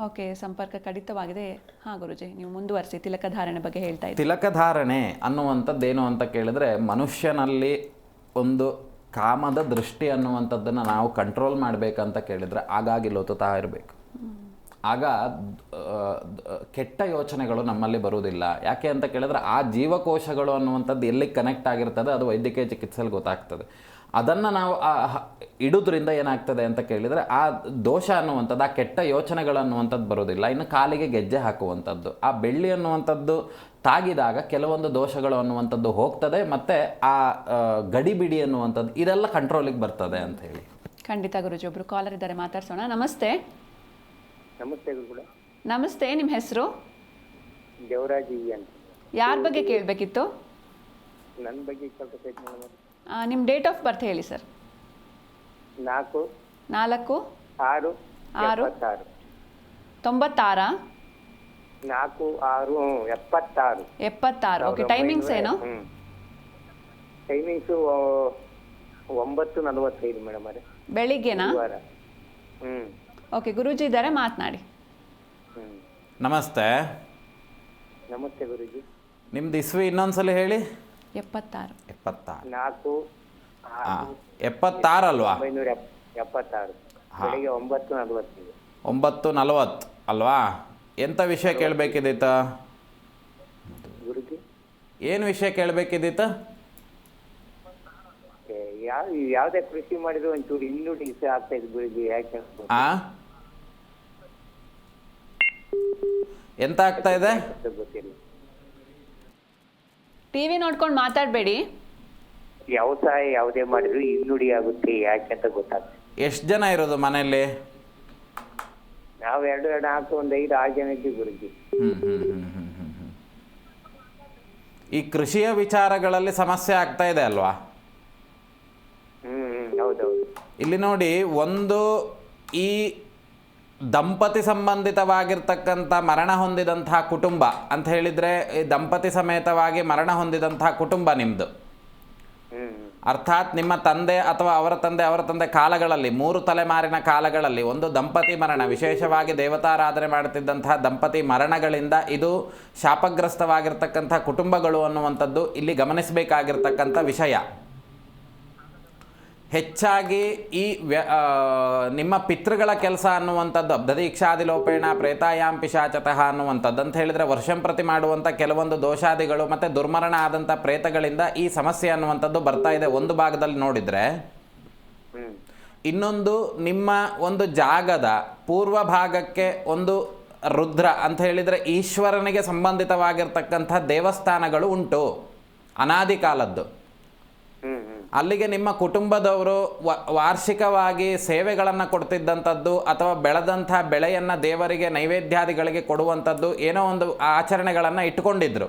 ಓಕೆ, ಸಂಪರ್ಕ ಕಡಿತವಾಗಿದೆ. ಹಾಂ ಗುರುಜಿ, ನೀವು ಮುಂದುವರಿಸಿ. ತಿಲಕಧಾರಣೆ ಬಗ್ಗೆ ಹೇಳ್ತಾ ಇದ್ದೀವಿ. ತಿಲಕಧಾರಣೆ ಅನ್ನುವಂಥದ್ದೇನು ಅಂತ ಕೇಳಿದ್ರೆ, ಮನುಷ್ಯನಲ್ಲಿ ಒಂದು ಕಾಮದ ದೃಷ್ಟಿ ಅನ್ನುವಂಥದ್ದನ್ನು ನಾವು ಕಂಟ್ರೋಲ್ ಮಾಡಬೇಕಂತ ಕೇಳಿದರೆ ಆಗಾಗಿ ಲೋತುತ್ತಾ ಇರಬೇಕು. ಆಗ ಕೆಟ್ಟ ಯೋಚನೆಗಳು ನಮ್ಮಲ್ಲಿ ಬರುವುದಿಲ್ಲ. ಯಾಕೆ ಅಂತ ಕೇಳಿದ್ರೆ, ಆ ಜೀವಕೋಶಗಳು ಅನ್ನುವಂಥದ್ದು ಎಲ್ಲಿ ಕನೆಕ್ಟ್ ಆಗಿರ್ತದೆ ಅದು ವೈದ್ಯಕೀಯ ಚಿಕಿತ್ಸೆಯಲ್ಲಿ ಗೊತ್ತಾಗ್ತದೆ. ಅದನ್ನು ನಾವು ಇಡೋದ್ರಿಂದ ಏನಾಗ್ತದೆ ಅಂತ ಕೇಳಿದರೆ, ಆ ದೋಷ ಅನ್ನುವಂಥದ್ದು, ಆ ಕೆಟ್ಟ ಯೋಚನೆಗಳು ಅನ್ನುವಂಥದ್ದು ಬರೋದಿಲ್ಲ. ಇನ್ನು ಕಾಲಿಗೆ ಗೆಜ್ಜೆ ಹಾಕುವಂಥದ್ದು, ಆ ಬೆಳ್ಳಿ ಅನ್ನುವಂಥದ್ದು ತಾಗಿದಾಗ ಕೆಲವೊಂದು ದೋಷಗಳು ಅನ್ನುವಂಥದ್ದು ಹೋಗ್ತದೆ. ಮತ್ತು ಆ ಗಡಿಬಿಡಿ ಅನ್ನುವಂಥದ್ದು ಇದೆಲ್ಲ ಕಂಟ್ರೋಲಿಗೆ ಬರ್ತದೆ ಅಂತ ಹೇಳಿ. ಖಂಡಿತ ಗುರುಜಿ. ಒಬ್ರು ಕಾಲರ್ ಇದ್ದಾರೆ, ಮಾತಾಡ್ಸೋಣ. ನಮಸ್ತೆ. ನಮಸ್ತೆ ಗುರುಗಳೇ. ನಮಸ್ತೆ, ನಿಮ್ಮ ಹೆಸರು? ದೇವರಾಜಿ ಅಂತ. ಯಾರ ಬಗ್ಗೆ ಕೇಳಬೇಕಿತ್ತು? ನನ್ನ ಬಗ್ಗೆ ಕೇಳ್ತೈತೆ ಮೇಡಮ್. ನಿಮ್ಮ ಡೇಟ್ ಆಫ್ ಬರ್ತ್ ಹೇಳಿ ಸರ್. 4 4 6 6 76. 96 4 6 76. 76. ಓಕೆ, ಟೈಮಿಂಗ್ಸ್ ಏನು? ಟೈಮಿಂಗ್ಸು 9:45 ಮೇಡಮ್ ಅವರೇ. ಬೆಳಿಗ್ಗೆನಾ? ಗುರುವಾರ. ಓಕೆ, ಗುರೂಜಿ ಇದ್ದಾರೆ, ಮಾತನಾಡಿ. ನಮಸ್ತೆ. ನಮಸ್ತೆ ಗುರುಜಿ. ನಿಮ್ದು ಇಸ್ವಿ ಇನ್ನೊಂದ್ಸಲ ಹೇಳಿ. 76. 76. 4 ಹಾಂ, 76 ಅಲ್ವಾ? 1976. ಬೆಳಿಗ್ಗೆ 9:45. 9:40 ಅಲ್ವಾ? ಎಂಥ ವಿಷಯ ಕೇಳಬೇಕಿದ್ದೀತ ಗುರುಜಿ? ಏನು ವಿಷಯ ಕೇಳಬೇಕಿದ್ದೀತ? ಯಾವುದೇ ಕೃಷಿ ಮಾಡಿದ್ರು ಒಂಚೂರು ಇನ್ನೂಡಿ ಆಗ್ತಾ ಇದೆ ಗುರುಜಿ, ಯಾಕೆ ಆ ಎಂತ ಆಗ್ತಾ ಇದೆ? ಗೊತ್ತಿಲ್ಲ. ಟಿವಿ ನೋಡ್ಕೊಂಡು ಮಾತಾಡಬೇಡಿ. ವ್ಯವಸಾಯ ಯಾವುದೇ ಮಾಡಿದ್ರು ಇನ್ನುಡಿ ಆಗುತ್ತೆ, ಯಾಕೆ ಅಂತ ಗೊತ್ತಾಗ್ತದೆ. ಎಷ್ಟು ಜನ ಇರೋದು ಮನೆಯಲ್ಲಿ? ನಾವು 2 4 1 5 6 ಜನ ಇದ್ದೀವಿ ಗುರುಜಿ. ಈ ಕೃಷಿಯ ವಿಚಾರಗಳಲ್ಲಿ ಸಮಸ್ಯೆ ಆಗ್ತಾ ಇದೆ ಅಲ್ವಾ? ಹೌದೌದು. ಇಲ್ಲಿ ನೋಡಿ, ಒಂದು ಈ ದಂಪತಿ ಸಂಬಂಧಿತವಾಗಿರ್ತಕ್ಕಂಥ ಮರಣ ಹೊಂದಿದಂತಹ ಕುಟುಂಬ ಅಂತ ಹೇಳಿದರೆ, ಈ ದಂಪತಿ ಸಮೇತವಾಗಿ ಮರಣ ಹೊಂದಿದಂತಹ ಕುಟುಂಬ ನಿಮ್ಮದು. ಅರ್ಥಾತ್ ನಿಮ್ಮ ತಂದೆ ಅಥವಾ ಅವರ ತಂದೆ ಕಾಲಗಳಲ್ಲಿ, 3 ತಲೆಮಾರಿನ ಕಾಲಗಳಲ್ಲಿ ಒಂದು ದಂಪತಿ ಮರಣ, ವಿಶೇಷವಾಗಿ ದೇವತಾರಾಧನೆ ಮಾಡುತ್ತಿದ್ದಂತಹ ದಂಪತಿ ಮರಣಗಳಿಂದ ಇದು ಶಾಪಗ್ರಸ್ತವಾಗಿರ್ತಕ್ಕಂಥ ಕುಟುಂಬಗಳು ಅನ್ನುವಂಥದ್ದು ಇಲ್ಲಿ ಗಮನಿಸಬೇಕಾಗಿರ್ತಕ್ಕಂಥ ವಿಷಯ. ಹೆಚ್ಚಾಗಿ ಈ ನಿಮ್ಮ ಪಿತೃಗಳ ಕೆಲಸ ಅನ್ನುವಂಥದ್ದು, ಅಬ್ಧದೀಕ್ಷಾದಿಲೋಪೇಣ ಪ್ರೇತಾಯಾಮ್ ಪಿಶಾಚತಃ ಅನ್ನುವಂಥದ್ದು ಅಂತ ಹೇಳಿದರೆ, ವರ್ಷಂಪ್ರತಿ ಮಾಡುವಂಥ ಕೆಲವೊಂದು ದೋಷಾದಿಗಳು ಮತ್ತು ದುರ್ಮರಣ ಆದಂಥ ಪ್ರೇತಗಳಿಂದ ಈ ಸಮಸ್ಯೆ ಅನ್ನುವಂಥದ್ದು ಬರ್ತಾ ಇದೆ ಒಂದು ಭಾಗದಲ್ಲಿ ನೋಡಿದರೆ. ಇನ್ನೊಂದು, ನಿಮ್ಮ ಒಂದು ಜಾಗದ ಪೂರ್ವ ಭಾಗಕ್ಕೆ ಒಂದು ರುದ್ರ ಅಂತ ಹೇಳಿದರೆ ಈಶ್ವರನಿಗೆ ಸಂಬಂಧಿತವಾಗಿರ್ತಕ್ಕಂಥ ದೇವಸ್ಥಾನಗಳು ಉಂಟು, ಅನಾದಿ ಕಾಲದ್ದು. ಅಲ್ಲಿಗೆ ನಿಮ್ಮ ಕುಟುಂಬದವರು ವಾರ್ಷಿಕವಾಗಿ ಸೇವೆಗಳನ್ನು ಕೊಡ್ತಿದ್ದಂಥದ್ದು ಅಥವಾ ಬೆಳೆದಂಥ ಬೆಳೆಯನ್ನು ದೇವರಿಗೆ ನೈವೇದ್ಯಾದಿಗಳಿಗೆ ಕೊಡುವಂಥದ್ದು ಏನೋ ಒಂದು ಆಚರಣೆಗಳನ್ನು ಇಟ್ಕೊಂಡಿದ್ರು.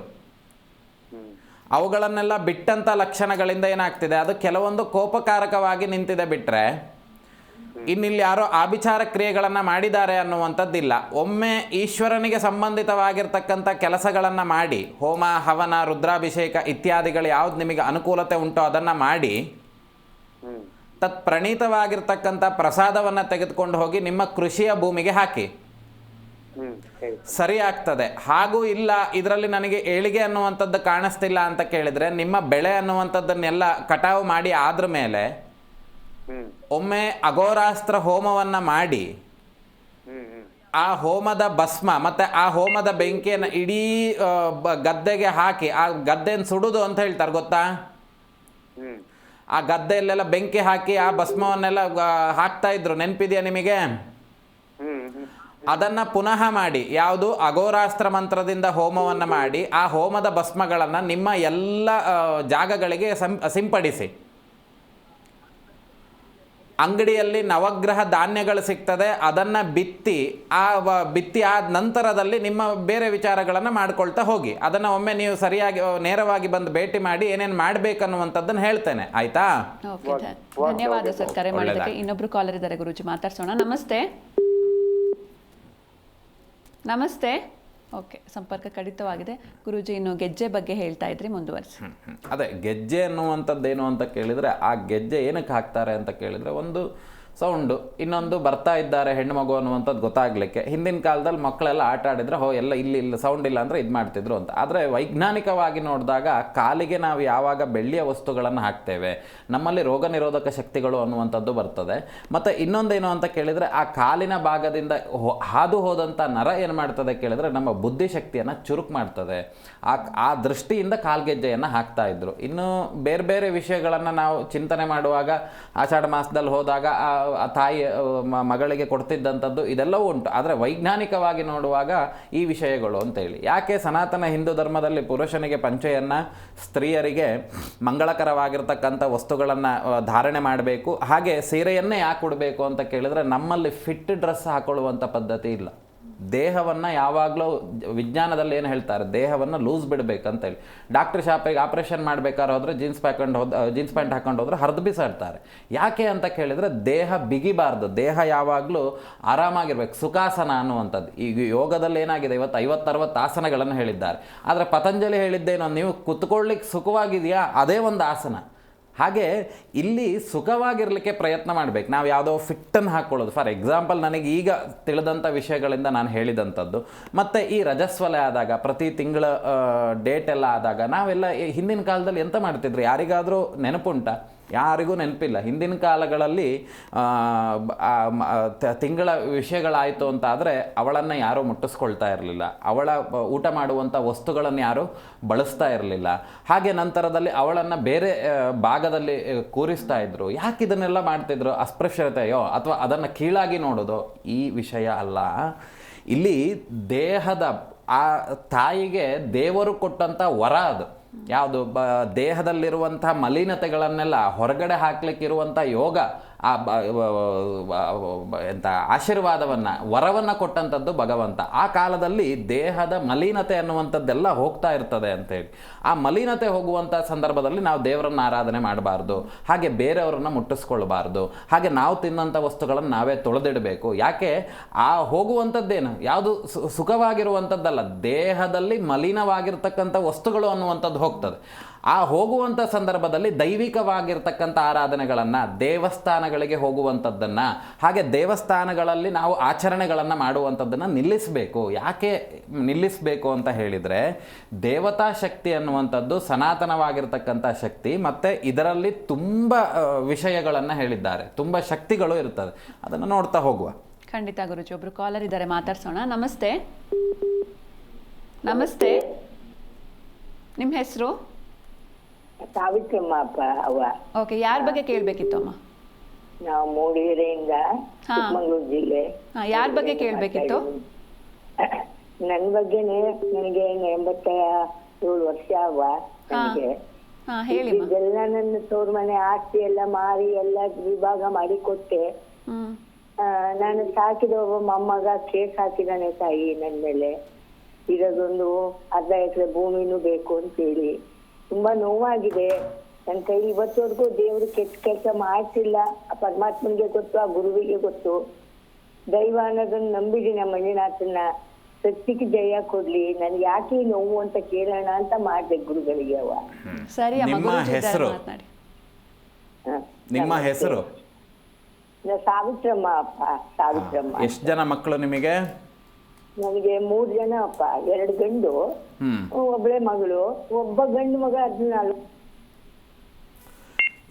ಅವುಗಳನ್ನೆಲ್ಲ ಬಿಟ್ಟಂಥ ಲಕ್ಷಣಗಳಿಂದ ಏನಾಗ್ತಿದೆ, ಅದು ಕೆಲವೊಂದು ಕೋಪಕಾರಕವಾಗಿ ನಿಂತಿದೆ ಬಿಟ್ಟರೆ ಇನ್ನಿಲ್ಲಿ ಯಾರೋ ಆಭಿಚಾರ ಕ್ರಿಯೆಗಳನ್ನು ಮಾಡಿದ್ದಾರೆ ಅನ್ನುವಂಥದ್ದಿಲ್ಲ. ಒಮ್ಮೆ ಈಶ್ವರನಿಗೆ ಸಂಬಂಧಿತವಾಗಿರ್ತಕ್ಕಂಥ ಕೆಲಸಗಳನ್ನು ಮಾಡಿ, ಹೋಮ ಹವನ ರುದ್ರಾಭಿಷೇಕ ಇತ್ಯಾದಿಗಳು ಯಾವ್ದು ನಿಮಗೆ ಅನುಕೂಲತೆ ಉಂಟೋ ಅದನ್ನು ಮಾಡಿ, ತತ್ ಪ್ರಣೀತವಾಗಿರ್ತಕ್ಕಂಥ ಪ್ರಸಾದವನ್ನು ತೆಗೆದುಕೊಂಡು ಹೋಗಿ ನಿಮ್ಮ ಕೃಷಿಯ ಭೂಮಿಗೆ ಹಾಕಿ, ಸರಿ ಆಗ್ತದೆ. ಹಾಗೂ ಇಲ್ಲ, ಇದರಲ್ಲಿ ನನಗೆ ಏಳಿಗೆ ಅನ್ನುವಂಥದ್ದು ಕಾಣಿಸ್ತಿಲ್ಲ ಅಂತ ಕೇಳಿದರೆ, ನಿಮ್ಮ ಬೆಳೆ ಅನ್ನುವಂಥದ್ದನ್ನೆಲ್ಲ ಕಟಾವು ಮಾಡಿ ಆದ್ರ ಮೇಲೆ ಒಮ್ಮೆ ಅಘೋರಾಸ್ತ್ರ ಹೋಮವನ್ನು ಮಾಡಿ, ಆ ಹೋಮದ ಭಸ್ಮ ಮತ್ತು ಆ ಹೋಮದ ಬೆಂಕಿಯನ್ನು ಇಡೀ ಗದ್ದೆಗೆ ಹಾಕಿ, ಆ ಗದ್ದೆಯನ್ನು ಸುಡುದು ಅಂತ ಹೇಳ್ತಾರೆ ಗೊತ್ತಾ? ಆ ಗದ್ದೆಯಲ್ಲೆಲ್ಲ ಬೆಂಕಿ ಹಾಕಿ ಆ ಭಸ್ಮವನ್ನೆಲ್ಲ ಹಾಕ್ತಾ ಇದ್ರು, ನೆನಪಿದೆಯಾ ನಿಮಗೆ? ಅದನ್ನು ಪುನಃ ಮಾಡಿ, ಯಾವುದು ಅಘೋರಾಸ್ತ್ರ ಮಂತ್ರದಿಂದ ಹೋಮವನ್ನು ಮಾಡಿ ಆ ಹೋಮದ ಭಸ್ಮಗಳನ್ನು ನಿಮ್ಮ ಎಲ್ಲ ಜಾಗಗಳಿಗೆ ಸಿಂಪಡಿಸಿ. ಅಂಗಡಿಯಲ್ಲಿ ನವಗ್ರಹ ಧಾನ್ಯಗಳು ಸಿಗ್ತದೆ, ಅದನ್ನು ಬಿತ್ತಿ ಆದ ನಂತರದಲ್ಲಿ ನಿಮ್ಮ ಬೇರೆ ವಿಚಾರಗಳನ್ನು ಮಾಡ್ಕೊಳ್ತಾ ಹೋಗಿ. ಅದನ್ನು ಒಮ್ಮೆ ನೀವು ಸರಿಯಾಗಿ ನೇರವಾಗಿ ಬಂದು ಭೇಟಿ ಮಾಡಿ ಏನೇನು ಮಾಡಬೇಕನ್ನುವಂಥದ್ದನ್ನು ಹೇಳ್ತೇನೆ, ಆಯ್ತಾ? ಓಕೆ, ಧನ್ಯವಾದ ಸರ್ ಕರೆ ಮಾಡೋದಕ್ಕೆ. ಇನ್ನೊಬ್ರು ಕಾಲರ್ ಇದ್ದಾರೆ ಗುರೂಜಿ, ಮಾತಾಡ್ಸೋಣ. ನಮಸ್ತೆ. ನಮಸ್ತೆ. ಓಕೆ, ಸಂಪರ್ಕ ಕಡಿತವಾಗಿದೆ. ಗುರೂಜಿ, ಇನ್ನು ಗೆಜ್ಜೆ ಬಗ್ಗೆ ಹೇಳ್ತಾ ಇದ್ರಿ, ಮುಂದುವರಿಸಿ. ಅದೇ ಗೆಜ್ಜೆ ಅನ್ನುವಂಥದ್ದೇನು ಅಂತ ಕೇಳಿದರೆ, ಆ ಗೆಜ್ಜೆ ಏನಕ್ಕೆ ಹಾಕ್ತಾರೆ ಅಂತ ಕೇಳಿದರೆ, ಒಂದು ಸೌಂಡು, ಇನ್ನೊಂದು ಬರ್ತಾ ಇದ್ದಾರೆ ಹೆಣ್ಣು ಮಗು ಅನ್ನುವಂಥದ್ದು ಗೊತ್ತಾಗಲಿಕ್ಕೆ. ಹಿಂದಿನ ಕಾಲದಲ್ಲಿ ಮಕ್ಕಳೆಲ್ಲ ಆಟ ಆಡಿದರೆ ಎಲ್ಲ ಇಲ್ಲಿ ಸೌಂಡ್ ಇಲ್ಲ ಅಂದರೆ ಇದು ಮಾಡ್ತಿದ್ರು ಅಂತ. ಆದರೆ ವೈಜ್ಞಾನಿಕವಾಗಿ ನೋಡಿದಾಗ ಕಾಲಿಗೆ ನಾವು ಯಾವಾಗ ಬೆಳ್ಳಿಯ ವಸ್ತುಗಳನ್ನು ಹಾಕ್ತೇವೆ, ನಮ್ಮಲ್ಲಿ ರೋಗ ನಿರೋಧಕ ಶಕ್ತಿಗಳು ಅನ್ನುವಂಥದ್ದು ಬರ್ತದೆ. ಮತ್ತು ಇನ್ನೊಂದೇನು ಅಂತ ಕೇಳಿದರೆ, ಆ ಕಾಲಿನ ಭಾಗದಿಂದ ಹಾದು ಹೋದಂಥ ನರ ಏನು ಮಾಡ್ತದೆ ಕೇಳಿದರೆ, ನಮ್ಮ ಬುದ್ಧಿಶಕ್ತಿಯನ್ನು ಚುರುಕು ಮಾಡ್ತದೆ. ಆ ದೃಷ್ಟಿಯಿಂದ ಕಾಲ್ಗೆಜ್ಜೆಯನ್ನು ಹಾಕ್ತಾ ಇದ್ರು. ಇನ್ನು ಬೇರೆ ಬೇರೆ ವಿಷಯಗಳನ್ನು ನಾವು ಚಿಂತನೆ ಮಾಡುವಾಗ, ಆಷಾಢ ಮಾಸದಲ್ಲಿ ಹೋದಾಗ ಆ ತಾಯಿ ಮಗಳಿಗೆ ಕೊಡ್ತಿದ್ದಂಥದ್ದು ಇದೆಲ್ಲವೂ ಉಂಟು. ಆದರೆ ವೈಜ್ಞಾನಿಕವಾಗಿ ನೋಡುವಾಗ ಈ ವಿಷಯಗಳು ಅಂತೇಳಿ, ಯಾಕೆ ಸನಾತನ ಹಿಂದೂ ಧರ್ಮದಲ್ಲಿ ಪುರುಷನಿಗೆ ಪಂಚೆಯನ್ನು, ಸ್ತ್ರೀಯರಿಗೆ ಮಂಗಳಕರವಾಗಿರ್ತಕ್ಕಂಥ ವಸ್ತುಗಳನ್ನು ಧಾರಣೆ ಮಾಡಬೇಕು, ಹಾಗೆ ಸೀರೆಯನ್ನೇ ಯಾಕೆ ಉಡಬೇಕು ಅಂತ ಕೇಳಿದರೆ, ನಮ್ಮಲ್ಲಿ ಫಿಟ್ ಡ್ರೆಸ್ ಹಾಕೊಳ್ಳುವಂಥ ಪದ್ಧತಿ ಇಲ್ಲ. ದೇಹವನ್ನು ಯಾವಾಗಲೂ ವಿಜ್ಞಾನದಲ್ಲಿ ಏನು ಹೇಳ್ತಾರೆ, ದೇಹವನ್ನು ಲೂಸ್ ಬಿಡಬೇಕಂತ ಹೇಳಿ. ಡಾಕ್ಟರ್ ಶಾಪಿಗೆ ಆಪ್ರೇಷನ್ ಮಾಡಬೇಕಾದ್ರೆ ಹೋದರೆ ಜೀನ್ಸ್ ಪ್ಯಾಂಟ್ ಹಾಕೊಂಡು ಹೋದ್ರೆ ಹರಿದು ಬಿಸಾಡ್ತಾರೆ. ಯಾಕೆ ಅಂತ ಕೇಳಿದರೆ ದೇಹ ಬಿಗಿಬಾರ್ದು, ದೇಹ ಯಾವಾಗಲೂ ಆರಾಮಾಗಿರ್ಬೇಕು, ಸುಖಾಸನ ಅನ್ನುವಂಥದ್ದು. ಈಗ ಯೋಗದಲ್ಲಿ ಏನಾಗಿದೆ, ಇವತ್ತು 50-60 ಆಸನಗಳನ್ನು ಹೇಳಿದ್ದಾರೆ. ಆದರೆ ಪತಂಜಲಿ ಹೇಳಿದ್ದೇನೋ, ನೀವು ಕುತ್ಕೊಳ್ಳಿಕ್ಕೆ ಸುಖವಾಗಿದೆಯಾ ಅದೇ ಒಂದು ಆಸನ. ಹಾಗೆ ಇಲ್ಲಿ ಸುಖವಾಗಿರಲಿಕ್ಕೆ ಪ್ರಯತ್ನ ಮಾಡಬೇಕು. ನಾವು ಯಾವುದೋ ಫಿಟ್ಟನ್ನು ಹಾಕ್ಕೊಳ್ಳೋದು. ಫಾರ್ ಎಕ್ಸಾಂಪಲ್, ನನಗೆ ಈಗ ತಿಳಿದಂಥ ವಿಷಯಗಳಿಂದ ನಾನು ಹೇಳಿದಂಥದ್ದು. ಮತ್ತು ಈ ರಜಸ್ವಲೆ ಆದಾಗ, ಪ್ರತಿ ತಿಂಗಳ ಡೇಟ್ ಎಲ್ಲ ಆದಾಗ ನಾವೆಲ್ಲ ಹಿಂದಿನ ಕಾಲದಲ್ಲಿ ಎಂತ ಮಾಡ್ತಿದ್ರಿ, ಯಾರಿಗಾದರೂ ನೆನಪುಂಟ? ಯಾರಿಗೂ ನೆನಪಿಲ್ಲ. ಹಿಂದಿನ ಕಾಲಗಳಲ್ಲಿ ತಿಂಗಳ ವಿಷಯಗಳಾಯಿತು ಅಂತ ಆದರೆ ಅವಳನ್ನು ಯಾರೂ ಮುಟ್ಟಿಸ್ಕೊಳ್ತಾ ಇರಲಿಲ್ಲ, ಅವಳ ಊಟ ಮಾಡುವಂಥ ವಸ್ತುಗಳನ್ನು ಯಾರೂ ಬಳಸ್ತಾ ಇರಲಿಲ್ಲ. ಹಾಗೆ ನಂತರದಲ್ಲಿ ಅವಳನ್ನು ಬೇರೆ ಭಾಗದಲ್ಲಿ ಕೂರಿಸ್ತಾ ಇದ್ರು. ಯಾಕೆ ಇದನ್ನೆಲ್ಲ ಮಾಡ್ತಿದ್ರು? ಅಸ್ಪೃಶ್ಯತೆಯೋ ಅಥವಾ ಅದನ್ನು ಕೀಳಾಗಿ ನೋಡೋದು? ಈ ವಿಷಯ ಅಲ್ಲ. ಇಲ್ಲಿ ದೇಹದ ಆ ತಾಯಿಗೆ ದೇವರು ಕೊಟ್ಟಂಥ ವರ ಅದು. ಯಾವುದು? ದೇಹದಲ್ಲಿರುವಂಥ ಮಲಿನತೆಗಳನ್ನೆಲ್ಲ ಹೊರಗಡೆ ಹಾಕ್ಲಿಕ್ಕಿರುವಂಥ ಯೋಗ, ಎಂಥ ಆಶೀರ್ವಾದವನ್ನು, ವರವನ್ನು ಕೊಟ್ಟಂಥದ್ದು ಭಗವಂತ. ಆ ಕಾಲದಲ್ಲಿ ದೇಹದ ಮಲಿನತೆ ಅನ್ನುವಂಥದ್ದೆಲ್ಲ ಹೋಗ್ತಾ ಇರ್ತದೆ ಅಂತೇಳಿ, ಆ ಮಲಿನತೆ ಹೋಗುವಂಥ ಸಂದರ್ಭದಲ್ಲಿ ನಾವು ದೇವರನ್ನು ಆರಾಧನೆ ಮಾಡಬಾರ್ದು, ಹಾಗೆ ಬೇರೆಯವರನ್ನು ಮುಟ್ಟಿಸ್ಕೊಳ್ಬಾರ್ದು, ಹಾಗೆ ನಾವು ತಿನ್ನೋಂಥ ವಸ್ತುಗಳನ್ನು ನಾವೇ ತೊಳೆದಿಡಬೇಕು. ಯಾಕೆ? ಆ ಹೋಗುವಂಥದ್ದೇನು ಯಾವುದು ಸುಖವಾಗಿರುವಂಥದ್ದಲ್ಲ, ದೇಹದಲ್ಲಿ ಮಲಿನವಾಗಿರ್ತಕ್ಕಂಥ ವಸ್ತುಗಳು ಅನ್ನುವಂಥದ್ದು ಹೋಗ್ತದೆ. ಆ ಹೋಗುವಂಥ ಸಂದರ್ಭದಲ್ಲಿ ದೈವಿಕವಾಗಿರ್ತಕ್ಕಂಥ ಆರಾಧನೆಗಳನ್ನು, ದೇವಸ್ಥಾನಗಳಿಗೆ ಹೋಗುವಂಥದ್ದನ್ನು, ಹಾಗೆ ದೇವಸ್ಥಾನಗಳಲ್ಲಿ ನಾವು ಆಚರಣೆಗಳನ್ನು ಮಾಡುವಂಥದ್ದನ್ನು ನಿಲ್ಲಿಸಬೇಕು. ಯಾಕೆ ನಿಲ್ಲಿಸಬೇಕು ಅಂತ ಹೇಳಿದರೆ, ದೇವತಾ ಶಕ್ತಿ ಅನ್ನುವಂಥದ್ದು ಸನಾತನವಾಗಿರ್ತಕ್ಕಂಥ ಶಕ್ತಿ, ಮತ್ತು ಇದರಲ್ಲಿ ತುಂಬ ವಿಷಯಗಳನ್ನು ಹೇಳಿದ್ದಾರೆ, ತುಂಬ ಶಕ್ತಿಗಳು ಇರ್ತದೆ. ಅದನ್ನು ನೋಡ್ತಾ ಹೋಗುವ. ಖಂಡಿತ ಗುರುಜಿ. ಒಬ್ರು ಕಾಲರ್ ಇದ್ದಾರೆ, ಮಾತಾಡ್ಸೋಣ. ನಮಸ್ತೆ. ನಮಸ್ತೆ, ನಿಮ್ಮ ಹೆಸರು? ಸಾವಿತ್ರಮ್ಮ ಅಪ್ಪ ಅವ್ವ. ಓಕೆ, ಯಾರ ಬಗ್ಗೆ ಕೇಳಬೇಕಿತ್ತು ಅಮ್ಮ? ನಾವು ಮೂಡಿಗೆರೆಯಿಂದ, ಚಿಕ್ಕಮಗಳೂರು ಜಿಲ್ಲೆ. ಯಾರ ಬಗ್ಗೆ ಕೇಳಬೇಕಿತ್ತು? ನನ್ನ ಬಗ್ಗೆನೆ. ನನಗೆ 87 ವರ್ಷ ಅವ್ವ. ನನಗೆ ಇದೆಲ್ಲ ನನ್ನ ತೋರ್ ಮನೆ ಆಸ್ತಿ ಎಲ್ಲ ಮಾರಿ ಎಲ್ಲ ವಿಭಾಗ ಮಾಡಿ ಕೊಟ್ಟೆ. ನಾನು ಸಾಕಿದ ಒಬ್ಬ ಮೊಮ್ಮಗ ಕೇಸ್ ಹಾಕಿದಾನೆ ತಾಯಿ ನನ್ನ ಮೇಲೆ. ಇರೋದೊಂದು ಅರ್ಧ ಎಕರೆ ಭೂಮಿನೂ ಬೇಕು ಅಂತೇಳಿ ತುಂಬಾ ನೋವಾಗಿದೆ. ನನ್ನ ಕೈಲಿ ಇವತ್ತವರೆಗೂ ದೇವರು ಕೆಟ್ಟ ಕೆಲಸ ಮಾಡ್ತಿಲ್ಲ. ಆ ಪರಮಾತ್ಮನಿಗೆ ಗೊತ್ತು, ಆ ಗುರುವಿಗೆ ಗೊತ್ತು. ದೈವ ಅನ್ನೋದನ್ನ ನಂಬಿದ್ದೀನಿ, ಆ ಮಂಜುನಾಥನ್ನ. ಸತ್ಯಕ್ಕೆ ಜಯ ಕೊಡ್ಲಿ. ನನ್ಗೆ ಯಾಕೆ ನೋವು ಅಂತ ಕೇಳೋಣ ಅಂತ ಮಾಡ್ದೆ ಗುರುಗಳಿಗೆ ಅವ್ವ. ಸರಿ, ನಿಮ್ಮ ಹೆಸರು? ನಿಮ್ಮ ಹೆಸರು? ಸಾವಿತ್ರಮ್ಮ ಅಪ್ಪ, ಸಾವಿತ್ರಮ್ಮ. ಎಷ್ಟು ಜನ ಮಕ್ಕಳು ನಿಮಗೆ? ನನಗೆ 3 ಜನ ಅಪ್ಪ. 2 ಗಂಡು, ಒಬ್ಬಳೆ ಮಗಳು. ಒಬ್ಬ ಗಂಡು ಮಗ 14.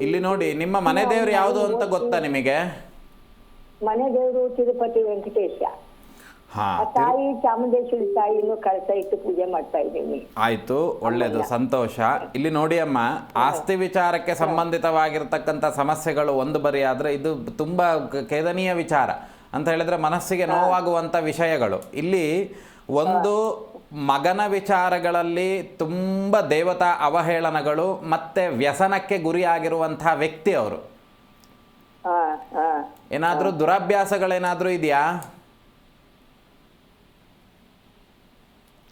ಇಲ್ಲಿ ನೋಡಿ, ನಿಮ್ಮ ಮನೆ ದೇವ್ರು ಯಾವುದು ಅಂತ ಗೊತ್ತಾ ನಿಮಗೆ? ಮನೆ ದೇವರು ತಿರುಪತಿ ವೆಂಕಟೇಶ. ತಾಯಿ ಚಾಮುಂಡೇಶ್ವರಿ ತಾಯಿಯನ್ನು ಕಳಸ ಇಟ್ಟು ಪೂಜೆ ಮಾಡ್ತಾ ಇದ್ದೀನಿ. ಆಯ್ತು, ಒಳ್ಳೇದು, ಸಂತೋಷ. ಇಲ್ಲಿ ನೋಡಿ ಅಮ್ಮ, ಆಸ್ತಿ ವಿಚಾರಕ್ಕೆ ಸಂಬಂಧಿತವಾಗಿರ್ತಕ್ಕಂಥ ಸಮಸ್ಯೆಗಳು ಒಂದು ಬರಿ ಆದ್ರೆ ಇದು ತುಂಬಾ ಖೇದನೀಯ ವಿಚಾರ ಅಂತ ಹೇಳಿದ್ರೆ ಮನಸ್ಸಿಗೆ ನೋವಾಗುವಂಥ ವಿಷಯಗಳು. ಇಲ್ಲಿ ಒಂದು ಮಗನ ವಿಚಾರಗಳಲ್ಲಿ ತುಂಬ ದೇವತಾ ಅವಹೇಳನಗಳು ಮತ್ತೆ ವ್ಯಸನಕ್ಕೆ ಗುರಿಯಾಗಿರುವಂಥ ವ್ಯಕ್ತಿ ಅವರು. ಏನಾದರೂ ದುರಭ್ಯಾಸಗಳೇನಾದರೂ ಇದೆಯಾ?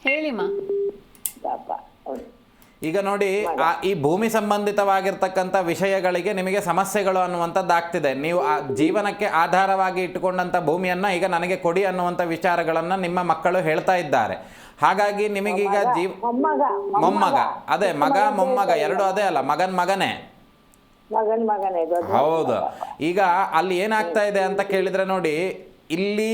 ಹೇಳಿಮ್ಮ. ಈಗ ನೋಡಿ, ಈ ಭೂಮಿ ಸಂಬಂಧಿತವಾಗಿರ್ತಕ್ಕಂಥ ವಿಷಯಗಳಿಗೆ ನಿಮಗೆ ಸಮಸ್ಯೆಗಳು ಅನ್ನುವಂಥದ್ದು ಆಗ್ತಿದೆ. ನೀವು ಆ ಜೀವನಕ್ಕೆ ಆಧಾರವಾಗಿ ಇಟ್ಟುಕೊಂಡಂಥ ಭೂಮಿಯನ್ನು ಈಗ ನನಗೆ ಕೊಡಿ ಅನ್ನುವಂಥ ವಿಚಾರಗಳನ್ನು ನಿಮ್ಮ ಮಕ್ಕಳು ಹೇಳ್ತಾ ಇದ್ದಾರೆ. ಹಾಗಾಗಿ ನಿಮಗೀಗ ಮೊಮ್ಮಗ, ಅದೇ ಮಗ ಮೊಮ್ಮಗ ಎರಡು ಅದೇ ಅಲ್ಲ, ಮಗನೇ. ಹೌದು. ಈಗ ಅಲ್ಲಿ ಏನಾಗ್ತಾ ಇದೆ ಅಂತ ಕೇಳಿದ್ರೆ ನೋಡಿ, ಇಲ್ಲಿ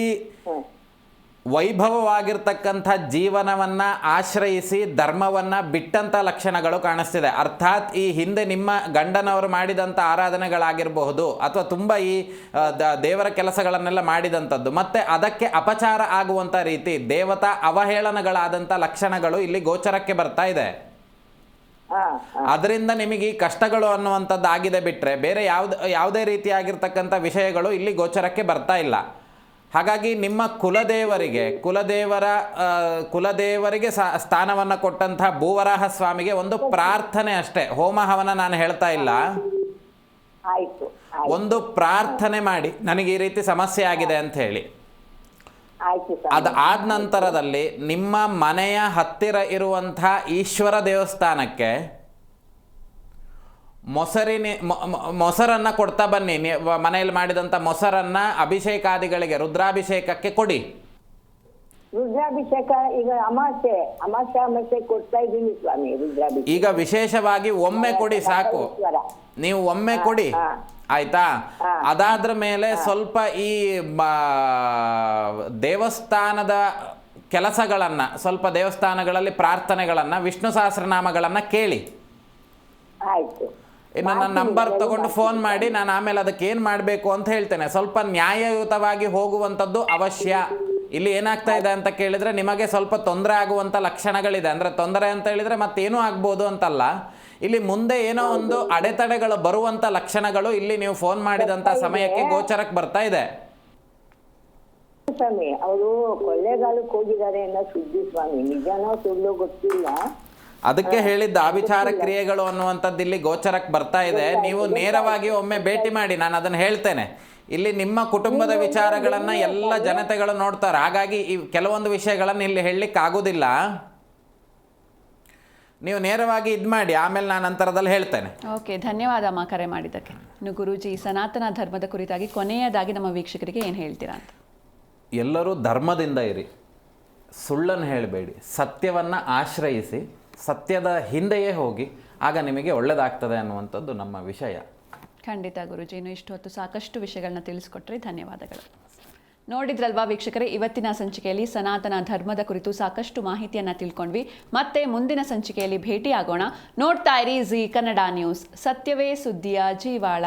ವೈಭವವಾಗಿರ್ತಕ್ಕಂಥ ಜೀವನವನ್ನು ಆಶ್ರಯಿಸಿ ಧರ್ಮವನ್ನು ಬಿಟ್ಟಂಥ ಲಕ್ಷಣಗಳು ಕಾಣಿಸ್ತಿದೆ. ಅರ್ಥಾತ್ ಈ ಹಿಂದೆ ನಿಮ್ಮ ಗಂಡನವರು ಮಾಡಿದಂಥ ಆರಾಧನೆಗಳಾಗಿರಬಹುದು ಅಥವಾ ತುಂಬ ಈ ದೇವರ ಕೆಲಸಗಳನ್ನೆಲ್ಲ ಮಾಡಿದಂಥದ್ದು, ಮತ್ತು ಅದಕ್ಕೆ ಅಪಚಾರ ಆಗುವಂಥ ರೀತಿ ದೇವತಾ ಅವಹೇಳನಗಳಾದಂಥ ಲಕ್ಷಣಗಳು ಇಲ್ಲಿ ಗೋಚರಕ್ಕೆ ಬರ್ತಾ ಇದೆ. ಅದರಿಂದ ನಿಮಗೆ ಈ ಕಷ್ಟಗಳು ಅನ್ನುವಂಥದ್ದು ಆಗಿದೆ ಬಿಟ್ಟರೆ ಬೇರೆ ಯಾವುದೇ ರೀತಿಯಾಗಿರ್ತಕ್ಕಂಥ ವಿಷಯಗಳು ಇಲ್ಲಿ ಗೋಚರಕ್ಕೆ ಬರ್ತಾ ಇಲ್ಲ. ಹಾಗಾಗಿ ನಿಮ್ಮ ಕುಲದೇವರಿಗೆ ಸ್ಥಾನವನ್ನು ಕೊಟ್ಟಂಥ ಭೂವರಾಹ ಸ್ವಾಮಿಗೆ ಒಂದು ಪ್ರಾರ್ಥನೆ ಅಷ್ಟೇ, ಹೋಮ ಹವನ ನಾನು ಹೇಳ್ತಾ ಇಲ್ಲ. ಒಂದು ಪ್ರಾರ್ಥನೆ ಮಾಡಿ, ನನಗೆ ಈ ರೀತಿ ಸಮಸ್ಯೆ ಆಗಿದೆ ಅಂತ ಹೇಳಿ. ಆಯ್ತು ಸ್ವಾಮಿ. ಅದು ಆದ ನಂತರದಲ್ಲಿ ನಿಮ್ಮ ಮನೆಯ ಹತ್ತಿರ ಇರುವಂಥ ಈಶ್ವರ ದೇವಸ್ಥಾನಕ್ಕೆ ಮೊಸರನ್ನು ಕೊಡ್ತಾ ಬನ್ನಿ. ಮನೆಯಲ್ಲಿ ಮಾಡಿದಂಥ ಮೊಸರನ್ನು ಅಭಿಷೇಕಾದಿಗಳಿಗೆ ರುದ್ರಾಭಿಷೇಕಕ್ಕೆ ಕೊಡಿ. ರುದ್ರಾಭಿಷೇಕ ಈಗ ಅಮಾಸೆ ಕೊಡ್ತಾ ಇದ್ದೀನಿ ಸ್ವಾಮಿ. ರುದ್ರಾಭಿಷೇಕ ಈಗ ವಿಶೇಷವಾಗಿ ಒಮ್ಮೆ ಕೊಡಿ ಸಾಕು, ನೀವು ಒಮ್ಮೆ ಕೊಡಿ ಆಯ್ತಾ. ಅದಾದ್ರ ಮೇಲೆ ಸ್ವಲ್ಪ ಈ ದೇವಸ್ಥಾನದ ಕೆಲಸಗಳನ್ನು, ಸ್ವಲ್ಪ ದೇವಸ್ಥಾನಗಳಲ್ಲಿ ಪ್ರಾರ್ಥನೆಗಳನ್ನು, ವಿಷ್ಣು ಸಹಸ್ರನಾಮಗಳನ್ನು ಕೇಳಿ. ಆಯ್ತು. ಇನ್ನು ನನ್ನ ನಂಬರ್ ತಗೊಂಡು ಫೋನ್ ಮಾಡಿ, ನಾನು ಆಮೇಲೆ ಅದಕ್ಕೆ ಏನು ಮಾಡಬೇಕು ಅಂತ ಹೇಳ್ತೇನೆ. ಸ್ವಲ್ಪ ನ್ಯಾಯಯುತವಾಗಿ ಹೋಗುವಂಥದ್ದು ಅವಶ್ಯ. ಇಲ್ಲಿ ಏನಾಗ್ತಾ ಇದೆ ಅಂತ ಕೇಳಿದರೆ, ನಿಮಗೆ ಸ್ವಲ್ಪ ತೊಂದರೆ ಆಗುವಂಥ ಲಕ್ಷಣಗಳಿದೆ. ಅಂದರೆ ತೊಂದರೆ ಅಂತ ಹೇಳಿದರೆ ಮತ್ತೇನೂ ಆಗ್ಬೋದು ಅಂತಲ್ಲ, ಇಲ್ಲಿ ಮುಂದೆ ಏನೋ ಒಂದು ಅಡೆತಡೆಗಳು ಬರುವಂಥ ಲಕ್ಷಣಗಳು ಇಲ್ಲಿ ನೀವು ಫೋನ್ ಮಾಡಿದಂಥ ಸಮಯಕ್ಕೆ ಗೋಚರಕ್ಕೆ ಬರ್ತಾ ಇದೆ. ಸ್ವಾಮಿ ಅವರು ಕೊಳ್ಳೇಗಾಲಕ್ಕೆ ಹೋಗಿದ್ದಾರೆ ಅನ್ನೋ ಸುದ್ದಿ ಸ್ವಾಮಿ, ನಿಜನೋ ಸುಳ್ಳು ಗೊತ್ತಿಲ್ಲ. ಅದಕ್ಕೆ ಹೇಳಿದ್ದ ಆವಿಚಾರ ಕ್ರಿಯೆಗಳು ಅನ್ನುವಂಥದ್ದು ಇಲ್ಲಿ ಗೋಚರಕ್ಕೆ ಬರ್ತಾ ಇದೆ. ನೀವು ನೇರವಾಗಿ ಒಮ್ಮೆ ಭೇಟಿ ಮಾಡಿ, ನಾನು ಅದನ್ನು ಹೇಳ್ತೇನೆ. ಇಲ್ಲಿ ನಿಮ್ಮ ಕುಟುಂಬದ ವಿಚಾರಗಳನ್ನು ಎಲ್ಲ ಜನತೆಗಳು ನೋಡ್ತಾರೆ. ಹಾಗಾಗಿ ಈ ಕೆಲವೊಂದು ವಿಷಯಗಳನ್ನು ಇಲ್ಲಿ ಹೇಳಲಿಕ್ಕೆ ಆಗೋದಿಲ್ಲ. ನೀವು ನೇರವಾಗಿ ಇದು ಮಾಡಿ, ಆಮೇಲೆ ನಾನು ನಂತರದಲ್ಲಿ ಹೇಳ್ತೇನೆ. ಓಕೆ, ಧನ್ಯವಾದ ಅಮ್ಮ ಕರೆ ಮಾಡಿದ್ದಕ್ಕೆ. ಇನ್ನು ಗುರೂಜಿ, ಸನಾತನ ಧರ್ಮದ ಕುರಿತಾಗಿ ಕೊನೆಯದಾಗಿ ನಮ್ಮ ವೀಕ್ಷಕರಿಗೆ ಏನು ಹೇಳ್ತೀರಾ ಅಂತ. ಎಲ್ಲರೂ ಧರ್ಮದಿಂದ ಇರಿ, ಸುಳ್ಳನ್ನು ಹೇಳಬೇಡಿ, ಸತ್ಯವನ್ನು ಆಶ್ರಯಿಸಿ, ಸತ್ಯದ ಹಿಂದೆಯೇ ಹೋಗಿ, ಆಗ ನಿಮಗೆ ಒಳ್ಳೆಯದಾಗ್ತದೆ ಅನ್ನುವಂಥದ್ದು ನಮ್ಮ ವಿಷಯ. ಖಂಡಿತ ಗುರೂಜಿ, ಇನ್ನು ಇಷ್ಟು ಹೊತ್ತು ಸಾಕಷ್ಟು ವಿಷಯಗಳನ್ನ ತಿಳಿಸ್ಕೊಟ್ರಿ, ಧನ್ಯವಾದಗಳು. ನೋಡಿದ್ರಲ್ವಾ ವೀಕ್ಷಕರೇ, ಇವತ್ತಿನ ಸಂಚಿಕೆಯಲ್ಲಿ ಸನಾತನ ಧರ್ಮದ ಕುರಿತು ಸಾಕಷ್ಟು ಮಾಹಿತಿಯನ್ನು ತಿಳ್ಕೊಂಡ್ವಿ. ಮತ್ತೆ ಮುಂದಿನ ಸಂಚಿಕೆಯಲ್ಲಿ ಭೇಟಿಯಾಗೋಣ. ನೋಡ್ತಾ ಇರಿ ಜಿ ಕನ್ನಡ ನ್ಯೂಸ್, ಸತ್ಯವೇ ಸುದ್ದಿಯ ಜೀವಾಳ.